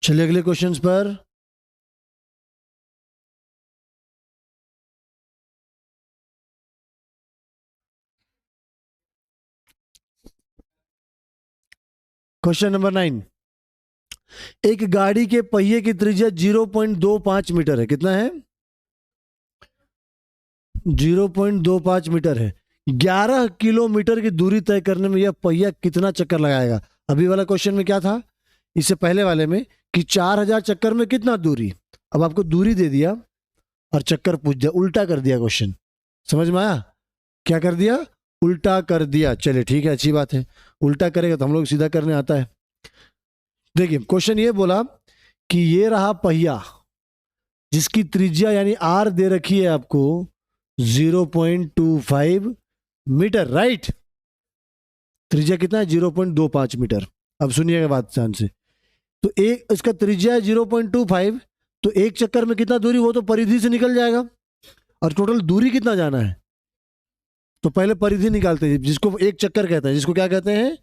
चलिए अगले क्वेश्चंस पर। Question number 9। एक गाड़ी के पहिए की त्रिज्या 0.25 मीटर है। कितना है? 0.25 मीटर है। 11 किलोमीटर की दूरी तय करने में यह पहिया कितना चक्कर लगाएगा? अभी वाला क्वेश्चन में क्या था, इससे पहले वाले में, कि 4000 चक्कर में कितना दूरी। अब आपको दूरी दे दिया और चक्कर पूछ दिया, उल्टा कर दिया क्वेश्चन। समझ में आया? क्या कर दिया? उल्टा कर दिया। चलिए ठीक है, अच्छी बात है। उल्टा करेगा तो हम लोग सीधा करने आता है। देखिए क्वेश्चन ये बोला कि ये रहा पहिया जिसकी त्रिज्या यानी आर दे रखी है आपको 0.25 मीटर, राइट। त्रिज्या कितना है? 0.25 मीटर। अब सुनिएगा बात ध्यान से। तो एक इसका त्रिज्या है 0.25, तो एक चक्कर में कितना दूरी? वो तो परिधि से निकल जाएगा। और टोटल दूरी कितना जाना है? तो पहले परिधि निकालते हैं, जिसको एक चक्कर कहते हैं। जिसको क्या कहते हैं?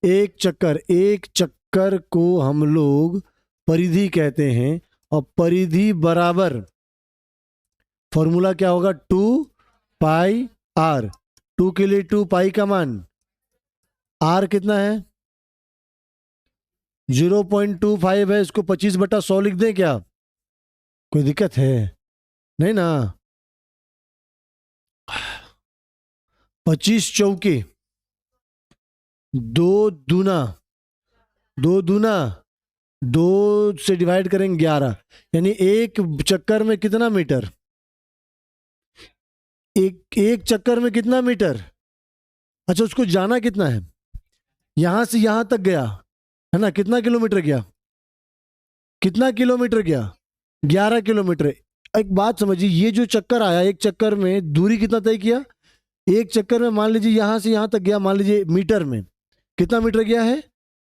एक चक्कर। एक चक्कर को हम लोग परिधि कहते हैं। और परिधि बराबर फॉर्मूला क्या होगा? 2 पाई आर। 2 के लिए 2 पाई का मान, आर कितना है? 0.25 है। इसको 25/100 लिख दें क्या? कोई दिक्कत है? नहीं ना। 25 चौके, 2 दूना, 2 दूना 2 से डिवाइड करेंगे 11, यानी एक चक्कर में कितना मीटर? एक चक्कर में कितना मीटर? अच्छा, उसको जाना कितना है? यहां से यहां तक गया है ना, कितना किलोमीटर गया? कितना किलोमीटर गया? 11 किलोमीटर। एक बात समझिए, ये जो चक्कर आया, एक चक्कर में दूरी कितना तय किया? एक चक्कर में मान लीजिए यहां से यहां तक गया, मान लीजिए मीटर में कितना मीटर गया है?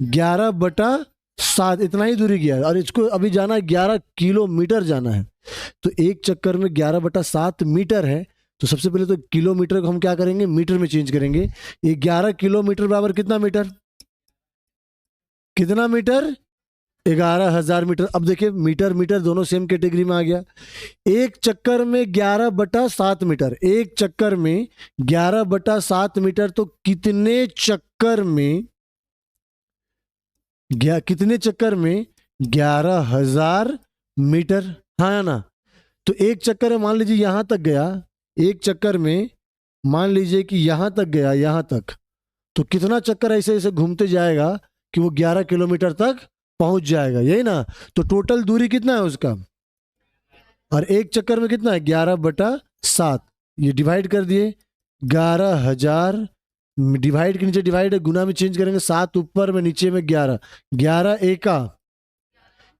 11/7, इतना ही दूरी गया है। और इसको अभी जाना है 11 किलोमीटर जाना है। तो एक चक्कर में 11/7 मीटर है। तो सबसे पहले तो किलोमीटर को हम क्या करेंगे? मीटर में चेंज करेंगे। ये 11 किलोमीटर बराबर कितना मीटर? कितना मीटर? 11,000 मीटर। अब देखिए मीटर मीटर दोनों सेम कैटेगरी में आ गया। एक चक्कर में 11/7 मीटर। एक चक्कर में 11/7 मीटर। तो कितने चक्कर में, कितने चक्कर में? 11,000 मीटर। हाँ या ना? तो एक चक्कर में मान लीजिए यहां तक गया, एक चक्कर में मान लीजिए कि यहां तक गया, यहां तक, तो कितना चक्कर ऐसे ऐसे घूमते जाएगा कि वो 11 किलोमीटर तक पहुंच जाएगा, यही ना। तो टोटल दूरी कितना है उसका, और एक चक्कर में कितना है, 11/7। ये डिवाइड कर दिए, 11,000, डिवाइड के नीचे डिवाइड है, गुना में चेंज करेंगे, 7 ऊपर में, नीचे में 11, 11 एका,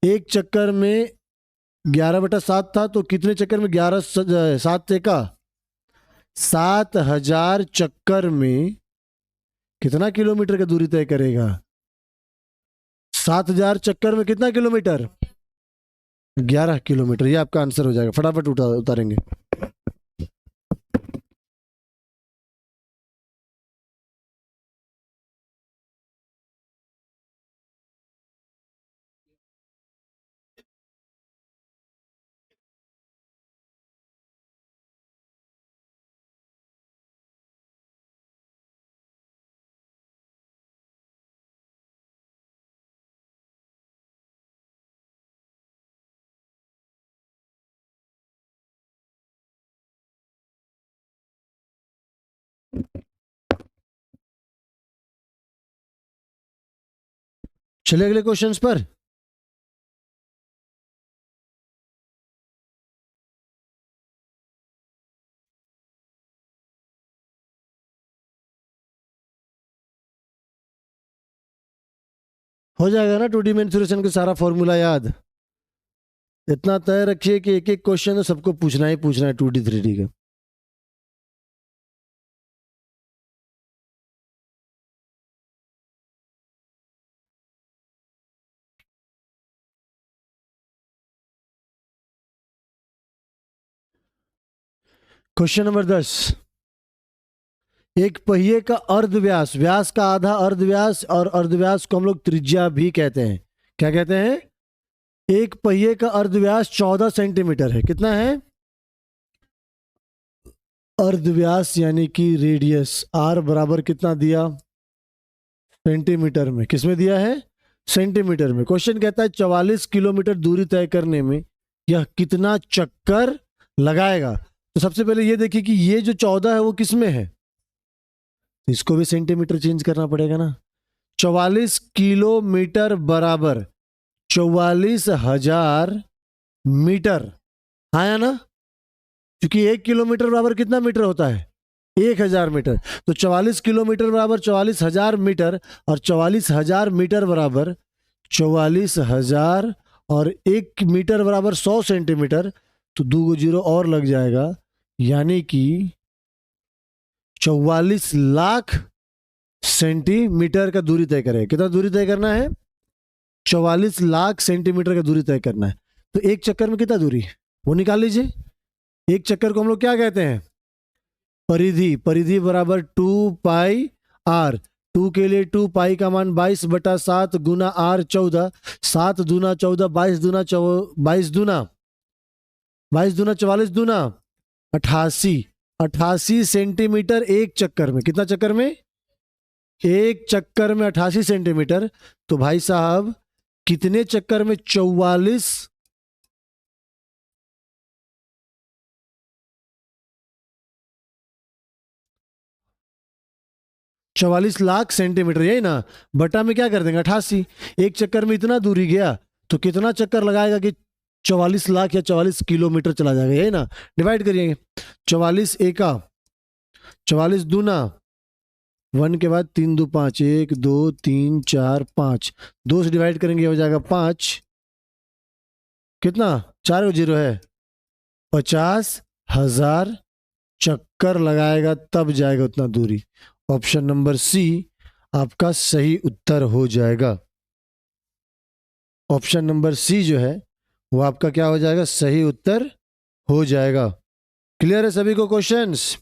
एक चक्कर में 11/7 था, तो कितने चक्कर में, 7 एका 7,000 चक्कर में कितना किलोमीटर का दूरी तय करेगा, 7,000 चक्कर में कितना किलोमीटर, 11 किलोमीटर। ये आपका आंसर हो जाएगा, फटाफट उतारेंगे। चलिए अगले क्वेश्चंस पर। हो जाएगा ना 2D मेंसुरेशन का सारा फॉर्मूला याद, इतना तय रखिए कि एक एक क्वेश्चन तो सबको पूछना ही पूछना है 2D 3D का। क्वेश्चन नंबर 10, एक पहिए का अर्धव्यास, व्यास का आधा अर्धव्यास, और अर्धव्यास को हम लोग त्रिज्या भी कहते हैं। क्या कहते हैं, एक पहिए का अर्धव्यास 14 सेंटीमीटर है, कितना है, अर्धव्यास यानी कि रेडियस, आर बराबर कितना दिया, सेंटीमीटर में, किसमें दिया है, सेंटीमीटर में। क्वेश्चन कहता है 44 किलोमीटर दूरी तय करने में यह कितना चक्कर लगाएगा। तो सबसे पहले ये देखिए कि ये जो 14 है वो किसमें है, तो इसको भी सेंटीमीटर चेंज करना पड़ेगा ना। 44 किलोमीटर बराबर 44,000 मीटर, आया ना, क्योंकि 1 किलोमीटर बराबर कितना मीटर होता है, 1,000 मीटर। तो 44 किलोमीटर बराबर 44,000 मीटर, और 44,000 मीटर बराबर 44,000, और 1 मीटर बराबर 100 सेंटीमीटर, तो 2 जीरो और लग जाएगा, यानी कि 44 लाख सेंटीमीटर का दूरी तय करें। कितना दूरी तय करना है, 44 लाख सेंटीमीटर का दूरी तय करना है। तो एक चक्कर में कितना दूरी, वो निकाल लीजिए। एक चक्कर को हम लोग क्या कहते हैं, परिधि, परिधि बराबर 2 पाई आर, 2 के लिए 2 पाई का मान 22/7 गुना आर 14, 7 दूना 14, 22 दूना 44 दूना 88 सेंटीमीटर एक चक्कर में। कितना चक्कर में, एक चक्कर में 88 सेंटीमीटर। तो भाई साहब कितने चक्कर में 44 लाख सेंटीमीटर, यही ना, बटा में क्या कर देंगे 88, एक चक्कर में इतना दूरी गया, तो कितना चक्कर लगाएगा कि 44 लाख या 44 किलोमीटर चला जाएगा, यही ना। डिवाइड करिए, 44 एका, 44 दूना, 1 के बाद 3 दो 5, 1 2 3 4 5, 2 से डिवाइड करेंगे हो जाएगा 5, कितना, 4 जीरो है, 50,000 चक्कर लगाएगा तब जाएगा उतना दूरी। ऑप्शन नंबर सी आपका सही उत्तर हो जाएगा। ऑप्शन नंबर सी जो है वो आपका क्या हो जाएगा, सही उत्तर हो जाएगा। क्लियर है सभी को क्वेश्चंस।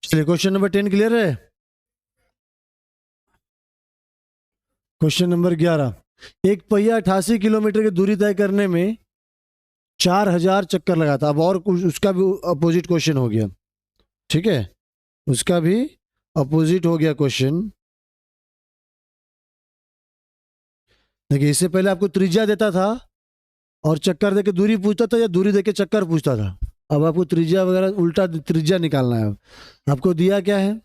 चलिए क्वेश्चन नंबर 10 क्लियर है। क्वेश्चन नंबर 11, एक पहिया 88 किलोमीटर की दूरी तय करने में 4000 चक्कर लगाता। अब और कुछ उसका भी अपोजिट क्वेश्चन हो गया, ठीक है, उसका भी अपोजिट हो गया क्वेश्चन। देखिए इससे पहले आपको त्रिज्या देता था और चक्कर देके दूरी पूछता था या दूरी देके चक्कर पूछता था। अब आपको त्रिज्या वगैरह उल्टा त्रिज्या निकालना है। आपको दिया क्या है,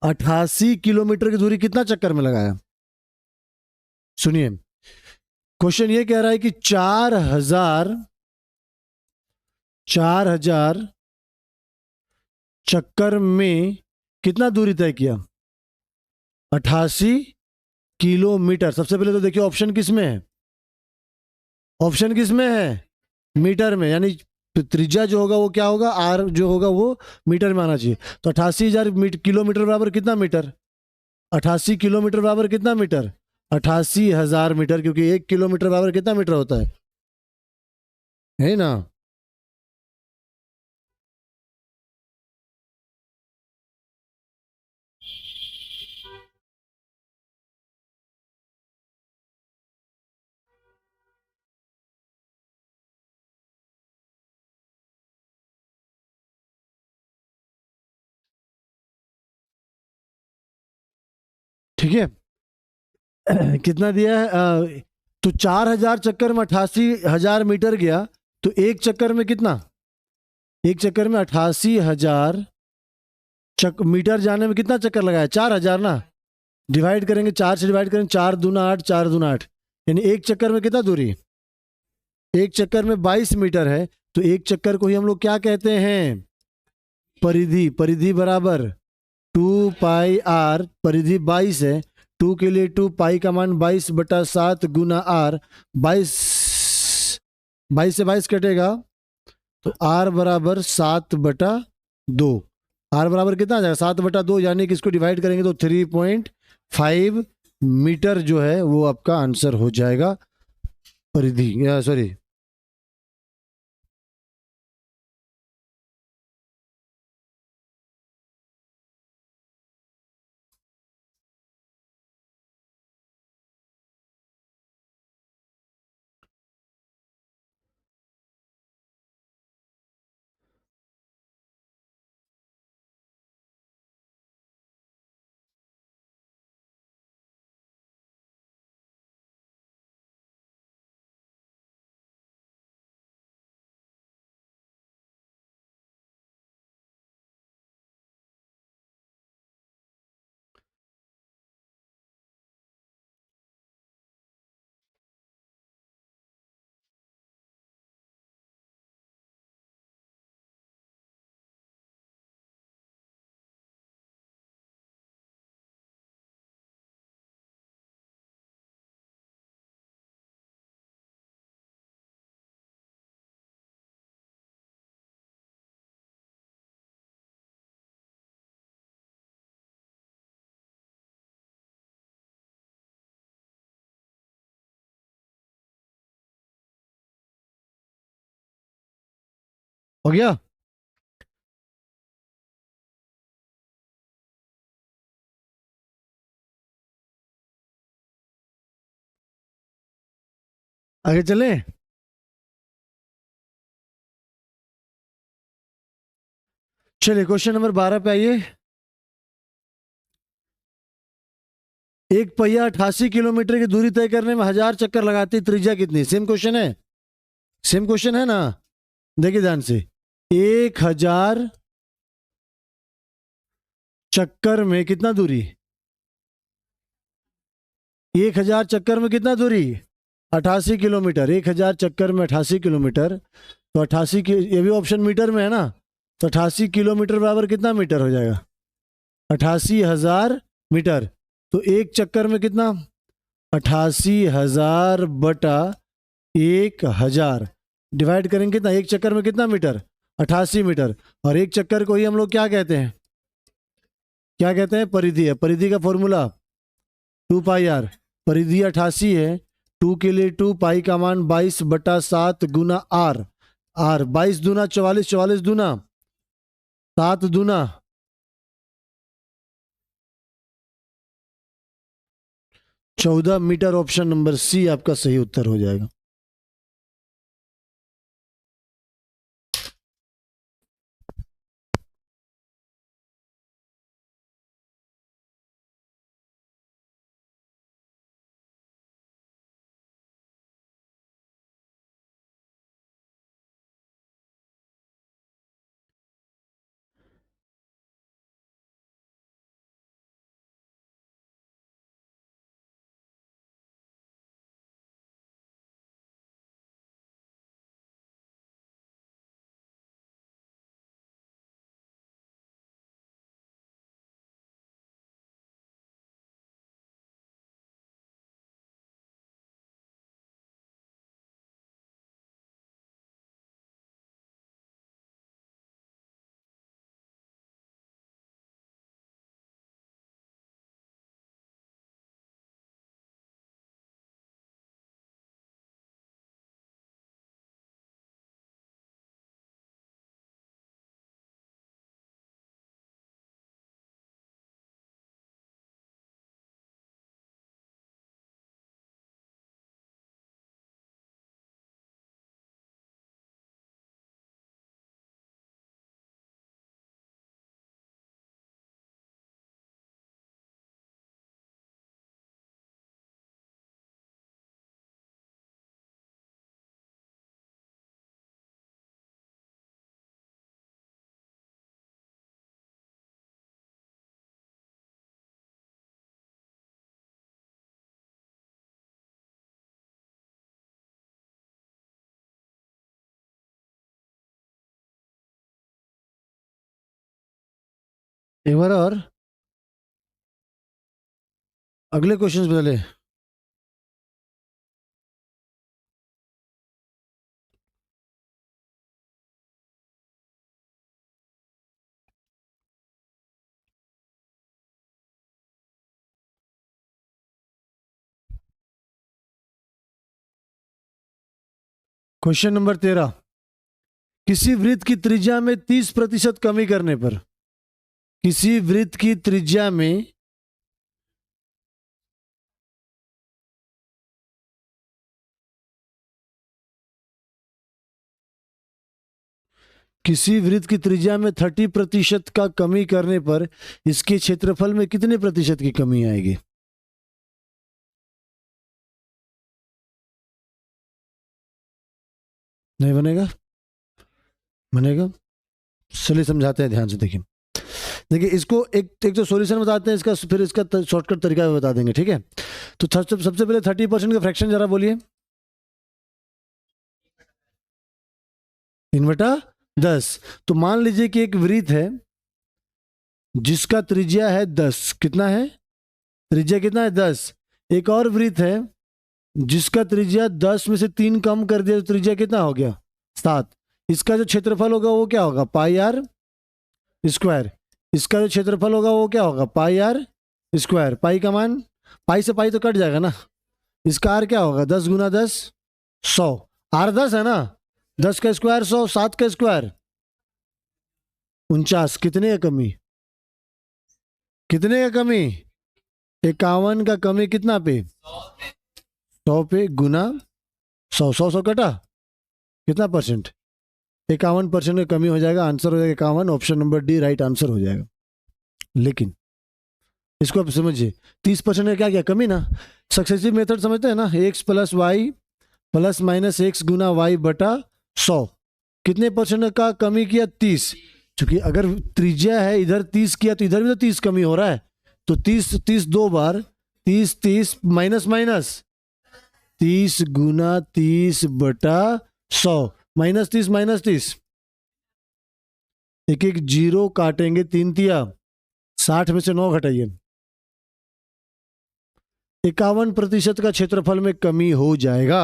88 किलोमीटर की दूरी कितना चक्कर में लगाया। सुनिए क्वेश्चन ये कह रहा है कि 4000 चक्कर में कितना दूरी तय किया, 88 किलोमीटर। सबसे पहले तो देखिए ऑप्शन किस में है, ऑप्शन किस में है, मीटर में, यानी त्रिज्या जो होगा वो क्या होगा, आर जो होगा वो मीटर में आना चाहिए। तो 88,000 किलोमीटर बराबर कितना मीटर, 88 किलोमीटर बराबर कितना मीटर, 88,000 मीटर, क्योंकि 1 किलोमीटर बराबर कितना मीटर होता है ना। ठीक है कितना दिया है तो 4000 चक्कर में 88,000 मीटर गया, तो एक चक्कर में कितना, एक चक्कर में 88,000 मीटर जाने में कितना चक्कर लगाया, 4000 ना। डिवाइड करेंगे, 4 से डिवाइड करेंगे, 4 दूना 8, 4 दूना 8, यानी एक चक्कर में कितना दूरी, एक चक्कर में 22 मीटर है। तो एक चक्कर को ही हम लोग क्या कहते हैं, परिधि। परिधि बराबर 2πr, परिधि 22 है, 2 के लिए 2, पाई का मान 22/7 गुना आर, 22 से 22 कटेगा तो आर बराबर 7/2। आर बराबर कितना आ जाएगा, 7/2, यानी कि इसको डिवाइड करेंगे तो 3.5 मीटर जो है वो आपका आंसर हो जाएगा परिधि, सॉरी हो गया। आगे चले, चलिए क्वेश्चन नंबर 12 पे आइए। एक पहिया 88 किलोमीटर की दूरी तय करने में 1000 चक्कर लगाती, त्रिज्या कितनी। सेम क्वेश्चन है, सेम क्वेश्चन है ना, देखिए ध्यान से। 1000 चक्कर में कितना दूरी, 1000 चक्कर में कितना दूरी, 88 किलोमीटर। 1000 चक्कर में 88 किलोमीटर, तो 88 की, ये भी ऑप्शन मीटर में है ना, तो 88 किलोमीटर बराबर कितना मीटर हो जाएगा, 88,000 मीटर। तो एक चक्कर में कितना, 88,000 बटा 1000, डिवाइड करेंगे कितना, एक चक्कर में कितना मीटर, 88 मीटर। और एक चक्कर को ही हम लोग क्या कहते हैं, क्या कहते हैं, परिधि है। परिधि का फॉर्मूला 2πr, परिधि 88 है, 2 के लिए 2, पाई का मान 22/7 गुना आर, आर 22 दूना 44, 44 दूना 7 दूना 14 मीटर, ऑप्शन नंबर सी आपका सही उत्तर हो जाएगा। एक बार और अगले क्वेश्चंस पहले। क्वेश्चन नंबर 13, किसी वृत्त की त्रिज्या में 30% कमी करने पर, किसी वृत्त की त्रिज्या में किसी वृत्त की त्रिज्या में 30% का कमी करने पर इसके क्षेत्रफल में कितने प्रतिशत की कमी आएगी? नहीं बनेगा? बनेगा। चलिए समझाते हैं, ध्यान से देखिए। देखिए इसको एक एक तो सॉल्यूशन बताते हैं इसका, फिर इसका शॉर्टकट तरीका भी बता देंगे, ठीक है? तो सबसे पहले 30% का फ्रैक्शन जरा बोलिए। 3/10। तो मान लीजिए कि एक वृत्त है जिसका त्रिज्या है 10। कितना है? त्रिज्या कितना है? 10। एक और वृत्त है जिसका त्रिज्या 10 में से 3 कम कर दिया तो त्रिज्या कितना हो गया? 7। इसका जो क्षेत्रफल होगा वो क्या होगा? पाई आर स्क्वायर। इसका जो क्षेत्रफल होगा वो क्या होगा? पाई आर स्क्वायर। पाई का मान, पाई से पाई तो कट जाएगा ना। इसका आर क्या होगा? 10 × 10 100। आर 10 है ना? 10 का स्क्वायर 100, 7 का स्क्वायर 49। कितने का कमी? कितने का कमी? 51 का कमी कितना पे? 100 पे गुना 100। 100 कटा, कितना परसेंट? 51% की कमी हो जाएगा। आंसर हो जाएगा 51। Option number D right answer हो जाएगा। लेकिन इसको आप समझिए, 30% का क्या क्या कमी ना, सक्सेसिव मेथड समझते हैं ना, X plus Y plus minus X गुना वाई बटा 100। कितने परसेंट का कमी किया? 30। क्योंकि अगर त्रिज्या है इधर 30 किया तो इधर भी तो 30 कमी हो रहा है। तो 30 30 दो बार, 30 30 माइनस माइनस 30 गुना 30 बटा 100, -30 -30, एक एक जीरो काटेंगे, 3 × 60 में से 9 घटाइए, 51% का क्षेत्रफल में कमी हो जाएगा।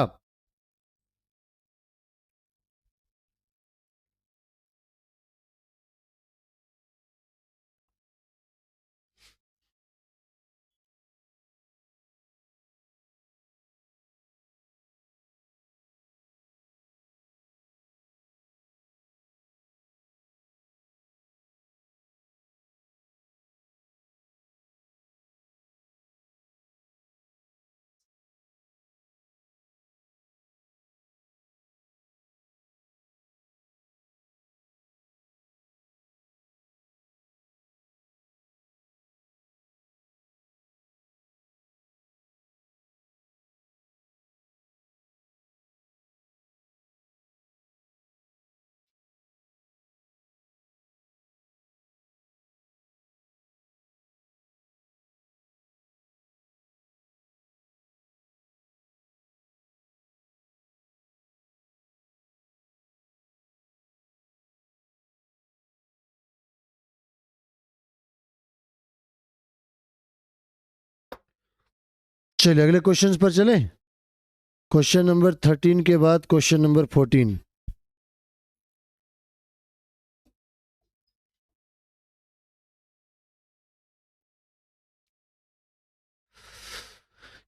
चलिए अगले क्वेश्चन पर चलें। क्वेश्चन नंबर 13 के बाद क्वेश्चन नंबर 14।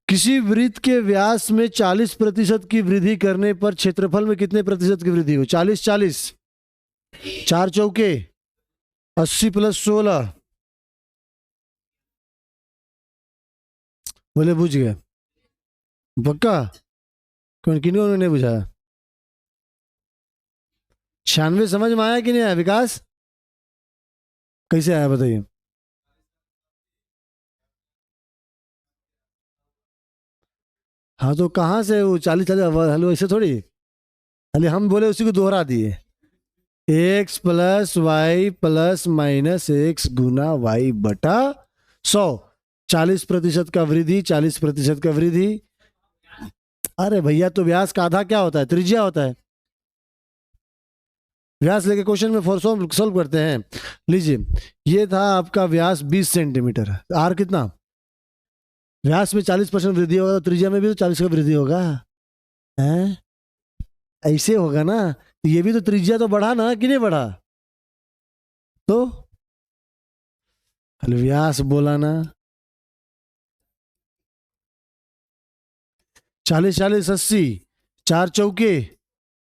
किसी वृत्त के व्यास में 40% की वृद्धि करने पर क्षेत्रफल में कितने प्रतिशत की वृद्धि हो? 40 चार चौके 80 + 16। बोले बुझ गए पक्का? कौन किन्होंने नहीं बुझाया? 96 समझ में आया कि नहीं आया विकास? कैसे आया बताइए? हाँ तो कहाँ से वो 40 हेलो ऐसे थोड़ी, अरे हम बोले उसी को दोहरा दिए। x + y ± x गुना y बटा 100। 40% का वृद्धि, 40% का वृद्धि। अरे भैया तो व्यास का आधा क्या होता है? त्रिज्या होता है। व्यास लेके क्वेश्चन में फोर सॉल्व करते हैं। लीजिए ये था आपका व्यास 20 सेंटीमीटर। आर कितना? व्यास में 40% वृद्धि होगा तो त्रिज्या में भी तो 40 का वृद्धि होगा। हैं? ऐसे होगा ना, ये भी तो त्रिज्या तो बढ़ा ना कि नहीं बढ़ा? तो व्यास बोला ना। 40 40 80, चार चौके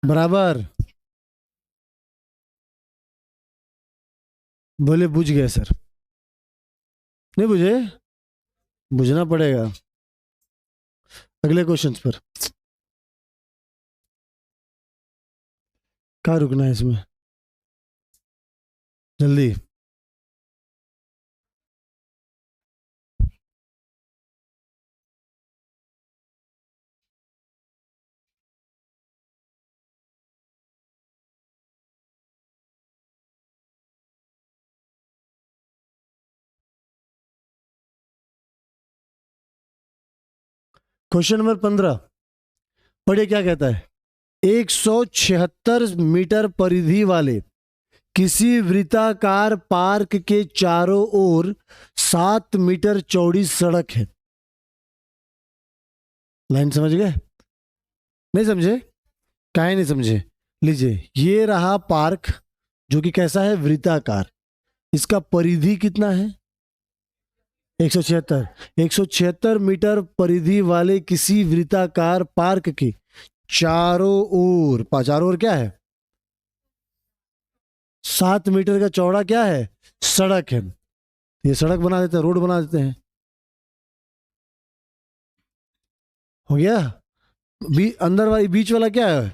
बराबर। बोले बुझ गए सर? नहीं बुझे? बुझना पड़ेगा अगले क्वेश्चन पर। कहाँ रुकना है इसमें? जल्दी। क्वेश्चन नंबर 15 पढ़िए क्या कहता है। 176 मीटर परिधि वाले किसी वृत्ताकार पार्क के चारों ओर 7 मीटर चौड़ी सड़क है। लाइन समझ गए? नहीं समझे? काहे नहीं समझे? लीजिए ये रहा पार्क जो कि कैसा है? वृत्ताकार। इसका परिधि कितना है? 176 मीटर परिधि वाले किसी वृत्ताकार पार्क के चारों ओर क्या है? 7 मीटर का चौड़ा क्या है? सड़क है। ये सड़क बना देते हैं, रोड बना देते हैं। हो गया? अंदर वाली बीच वाला क्या है?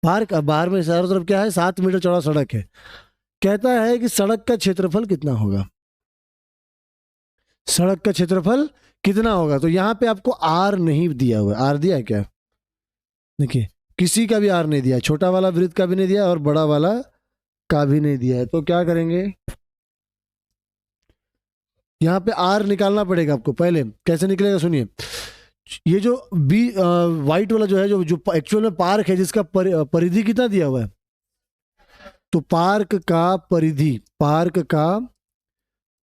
पार्क। अब बाहर में चारों तरफ क्या है? 7 मीटर चौड़ा सड़क है। कहता है कि सड़क का क्षेत्रफल कितना होगा? सड़क का क्षेत्रफल कितना होगा? तो यहां पे आपको आर नहीं दिया हुआ। आर दिया है क्या? देखिए किसी का भी आर नहीं दिया, छोटा वाला वृत्त का भी नहीं दिया और बड़ा वाला का भी नहीं दिया है। तो क्या करेंगे? यहां पे आर निकालना पड़ेगा आपको। पहले कैसे निकलेगा सुनिए। ये जो व्हाइट वाला जो है, जो जो एक्चुअल में पार्क है, जिसका परिधि कितना दिया हुआ है? तो पार्क का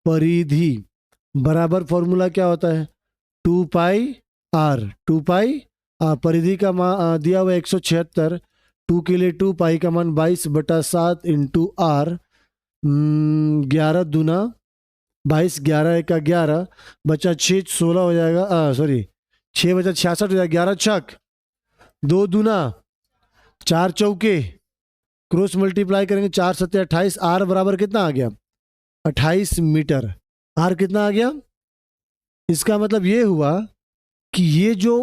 परिधि बराबर फॉर्मूला क्या होता है? 2πr। 2π परिधि का दिया हुआ 176। 2 के लिए 2, पाई का मान 22/7 इंटू आर। 11 दूना 22, 11 का 11 बचा 6, 16 हो जाएगा। सॉरी 6 बचा 66 हो जाएगा। 11 छक 2 दूना 4 चौके क्रॉस मल्टीप्लाई करेंगे 4 7 28। आर बराबर कितना आ गया? 28 मीटर। आर कितना आ गया? इसका मतलब ये हुआ कि ये जो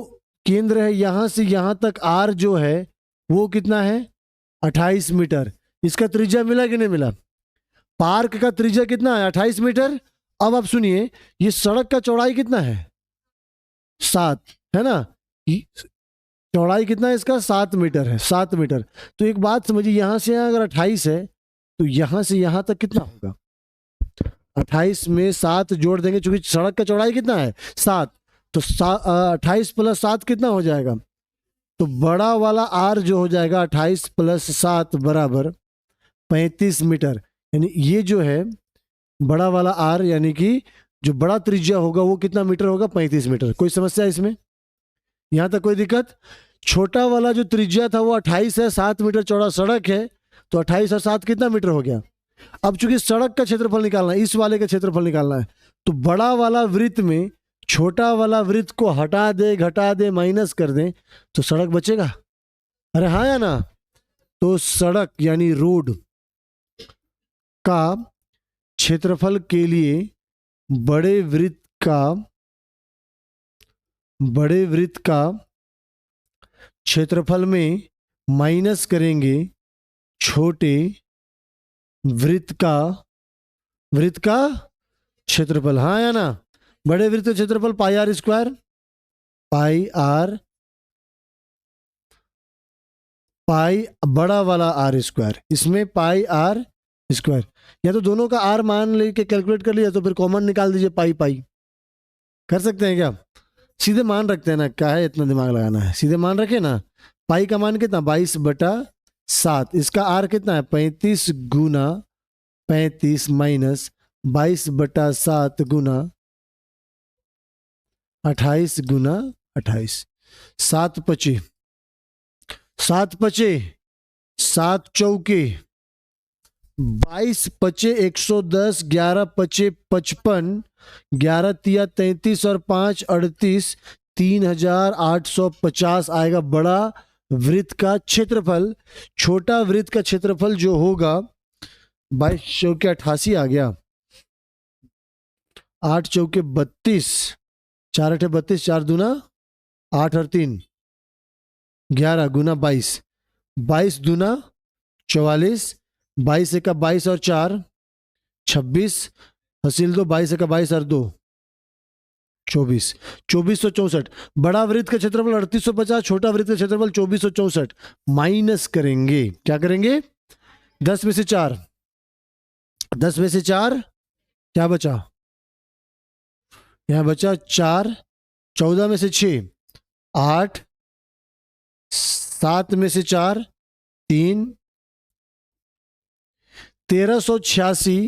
केंद्र है यहां से यहां तक आर जो है वो कितना है? 28 मीटर। इसका त्रिज्या मिला कि नहीं मिला? पार्क का त्रिज्या कितना है? 28 मीटर। अब आप सुनिए ये सड़क का चौड़ाई कितना है? 7 है ना? चौड़ाई कितना है इसका? 7 मीटर है। 7 मीटर। तो एक बात समझिए, यहां से यहां अगर 28 है तो यहां से यहां तक कितना होगा? 28 में 7 जोड़ देंगे, क्योंकि सड़क का चौड़ाई कितना है? 7। तो 28 + 7 कितना हो जाएगा? तो बड़ा वाला आर जो हो जाएगा 28 + 7 बराबर 35 मीटर। यानी ये जो है बड़ा वाला आर यानी कि जो बड़ा त्रिज्या होगा वो कितना मीटर होगा? 35 मीटर। कोई समस्या है इसमें? यहां तक कोई दिक्कत? छोटा वाला जो त्रिज्या था वो 28 है, 7 मीटर चौड़ा सड़क है, तो 28 और 7 कितना मीटर हो गया? अब चूंकि सड़क का क्षेत्रफल निकालना है, इस वाले का क्षेत्रफल निकालना है, तो बड़ा वाला वृत्त में छोटा वाला वृत्त को हटा दे, घटा दे, माइनस कर दे, तो सड़क बचेगा। अरे हाँ या ना? तो सड़क यानी रोड का क्षेत्रफल के लिए बड़े वृत्त का क्षेत्रफल में माइनस करेंगे छोटे वृत्त का क्षेत्रफल। हाँ या ना? बड़े वृत्त का क्षेत्रफल पाई आर स्क्वायर, पाई बड़ा वाला आर स्क्वायर, इसमें पाई आर स्क्वायर, या तो दोनों का आर मान लेके कैलकुलेट कर लिया, तो फिर कॉमन निकाल दीजिए, पाई। कर सकते हैं क्या? सीधे मान रखते हैं ना, क्या है इतना दिमाग लगाना है, सीधे मान रखे ना। पाई का मान कितना? 22/7। इसका आर कितना है? 35 गुना 35 माइनस 22/7 गुना 28 गुना 28। 7 पचे 7 चौके 22 पचे 110, 11 पचे 55, 11 तिया 33 और 5 38, 3850 आएगा बड़ा वृत्त का क्षेत्रफल। छोटा वृत्त का क्षेत्रफल जो होगा 22 चौके 88 आ गया, 8 चौके 32, 4 अठे 32, 4 दूना 8 और 3 11 गुना 22, 22 दूना 44, 22 एका 22 और 4 26, हसील दो 22 एका 22 और 2 24, 2464। बड़ा वृत्त का क्षेत्रफल 3850, छोटा वृत्त का क्षेत्रफल 2464। माइनस करेंगे, क्या करेंगे? 10 में से 4, 10 में से 4 क्या बचा? यहां बचा 4, 14 में से 6 8, 7 में से 4 3, 1386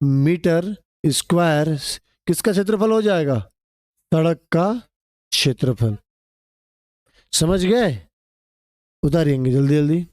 मीटर स्क्वायर किसका क्षेत्रफल हो जाएगा? सड़क का क्षेत्रफल। समझ गए? उतारेंगे जल्दी जल्दी।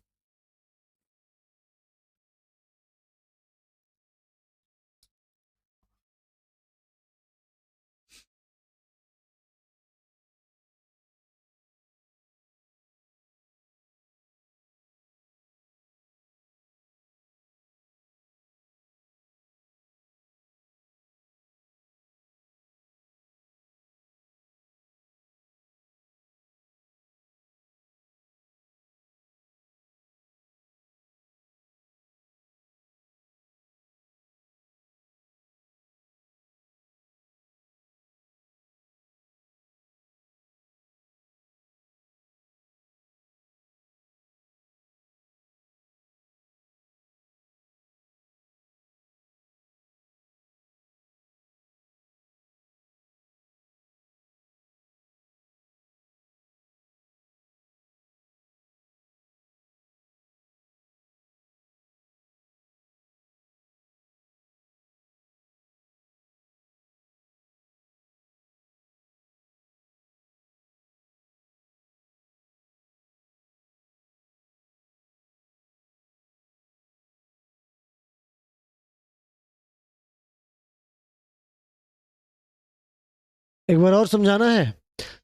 एक बार और समझाना है।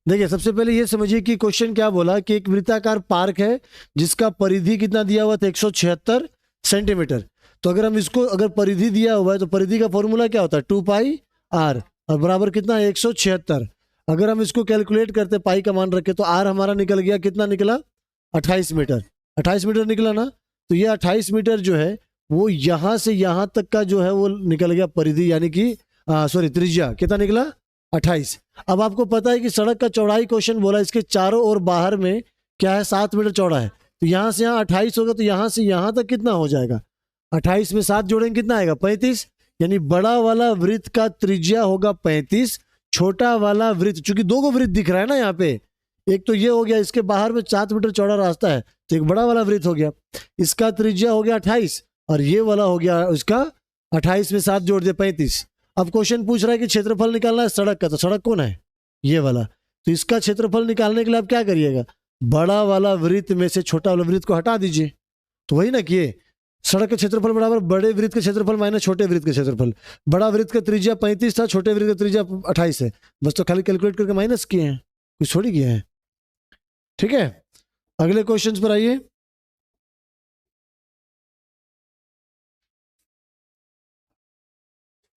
देखिए सबसे पहले ये समझिए कि क्वेश्चन क्या बोला कि एक वृत्ताकार पार्क है जिसका परिधि कितना दिया हुआ था? 176 सेंटीमीटर। तो अगर हम इसको, अगर परिधि दिया हुआ है तो परिधि का फॉर्मूला क्या होता है? 2 पाई आर, और बराबर कितना है? 176। अगर हम इसको कैलकुलेट करते, पाई का मान रखे, तो आर हमारा निकल गया, कितना निकला? 28 मीटर। 28 मीटर निकला ना? तो ये 28 मीटर जो है वो यहां से यहां तक का जो है वो निकल गया परिधि, यानी कि सॉरी त्रिज्या कितना निकला? 28। अब आपको पता है कि सड़क का चौड़ाई क्वेश्चन बोला, इसके चारों ओर बाहर में क्या है? 7 मीटर चौड़ा है, तो यहां से यहां 28 होगा, तो यहां से यहां तक कितना हो जाएगा? 28 में 7 जोड़ेंगे कितना आएगा? 35। यानी बड़ा वाला वृत्त का त्रिज्या होगा 35, छोटा वाला वृत्त, चूंकि दो को वृत्त दिख रहा है ना यहाँ पे, एक तो ये हो गया, इसके बाहर में 7 मीटर चौड़ा रास्ता है, तो एक बड़ा वाला वृत्त हो गया, इसका त्रिज्या हो गया 28, और ये वाला हो गया उसका 28 में 7 जोड़ दे 35। अब क्वेश्चन पूछ रहा है कि क्षेत्रफल निकालना है सड़क का, तो सड़क कौन है, ये वाला। तो इसका क्षेत्रफल निकालने के लिए आप क्या करिएगा, बड़ा वाला वृत्त में से छोटा वाला वृत्त को हटा दीजिए। तो वही ना कि ये सड़क का क्षेत्रफल बराबर बड़े वृत्त का क्षेत्रफल माइनस छोटे वृत्त का क्षेत्रफल। बड़ा वृत्त का त्रिज्या 35 था, छोटे वृत्त का त्रिज्या 28 है, बस तो खाली कैलकुलेट करके माइनस किए हैं, कुछ थोड़ी किए हैं। ठीक है, अगले क्वेश्चन पर आइए।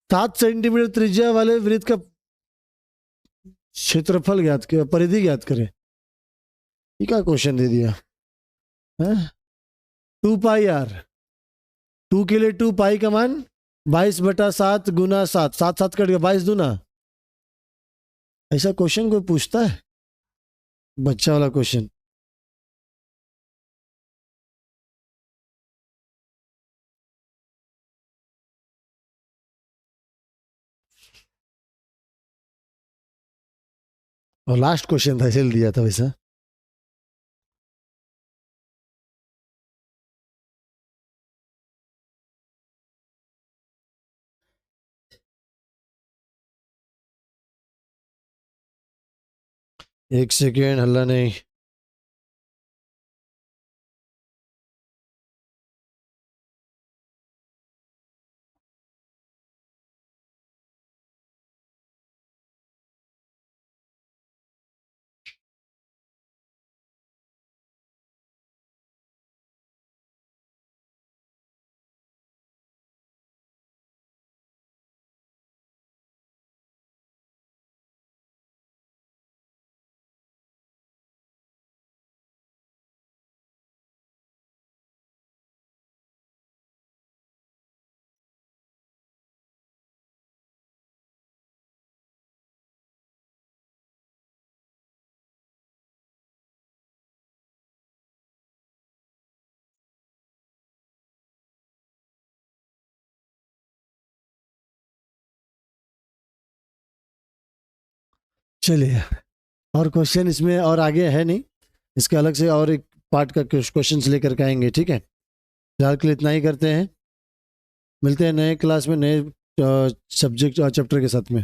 सात सेंटीमीटर त्रिज्या वाले वृत्त का क्षेत्रफल ज्ञात करें, परिधि ज्ञात करें। ये क्या क्वेश्चन दे दिया है? 2πr, 2 के लिए 2 पाई का मान 22/7 गुना 7, 7 7 कट गया, 22 दूना। ऐसा क्वेश्चन कोई पूछता है? बच्चा वाला क्वेश्चन। और लास्ट क्वेश्चन था इसलिए दिया था वैसा। एक सेकेंड, हल्ला नहीं। चलिए, और क्वेश्चन इसमें और आगे है नहीं, इसके अलग से और एक पार्ट का क्वेश्चन लेकर के आएंगे। ठीक है, फिलहाल के लिए इतना ही करते हैं, मिलते हैं नए क्लास में नए सब्जेक्ट चैप्टर के साथ में।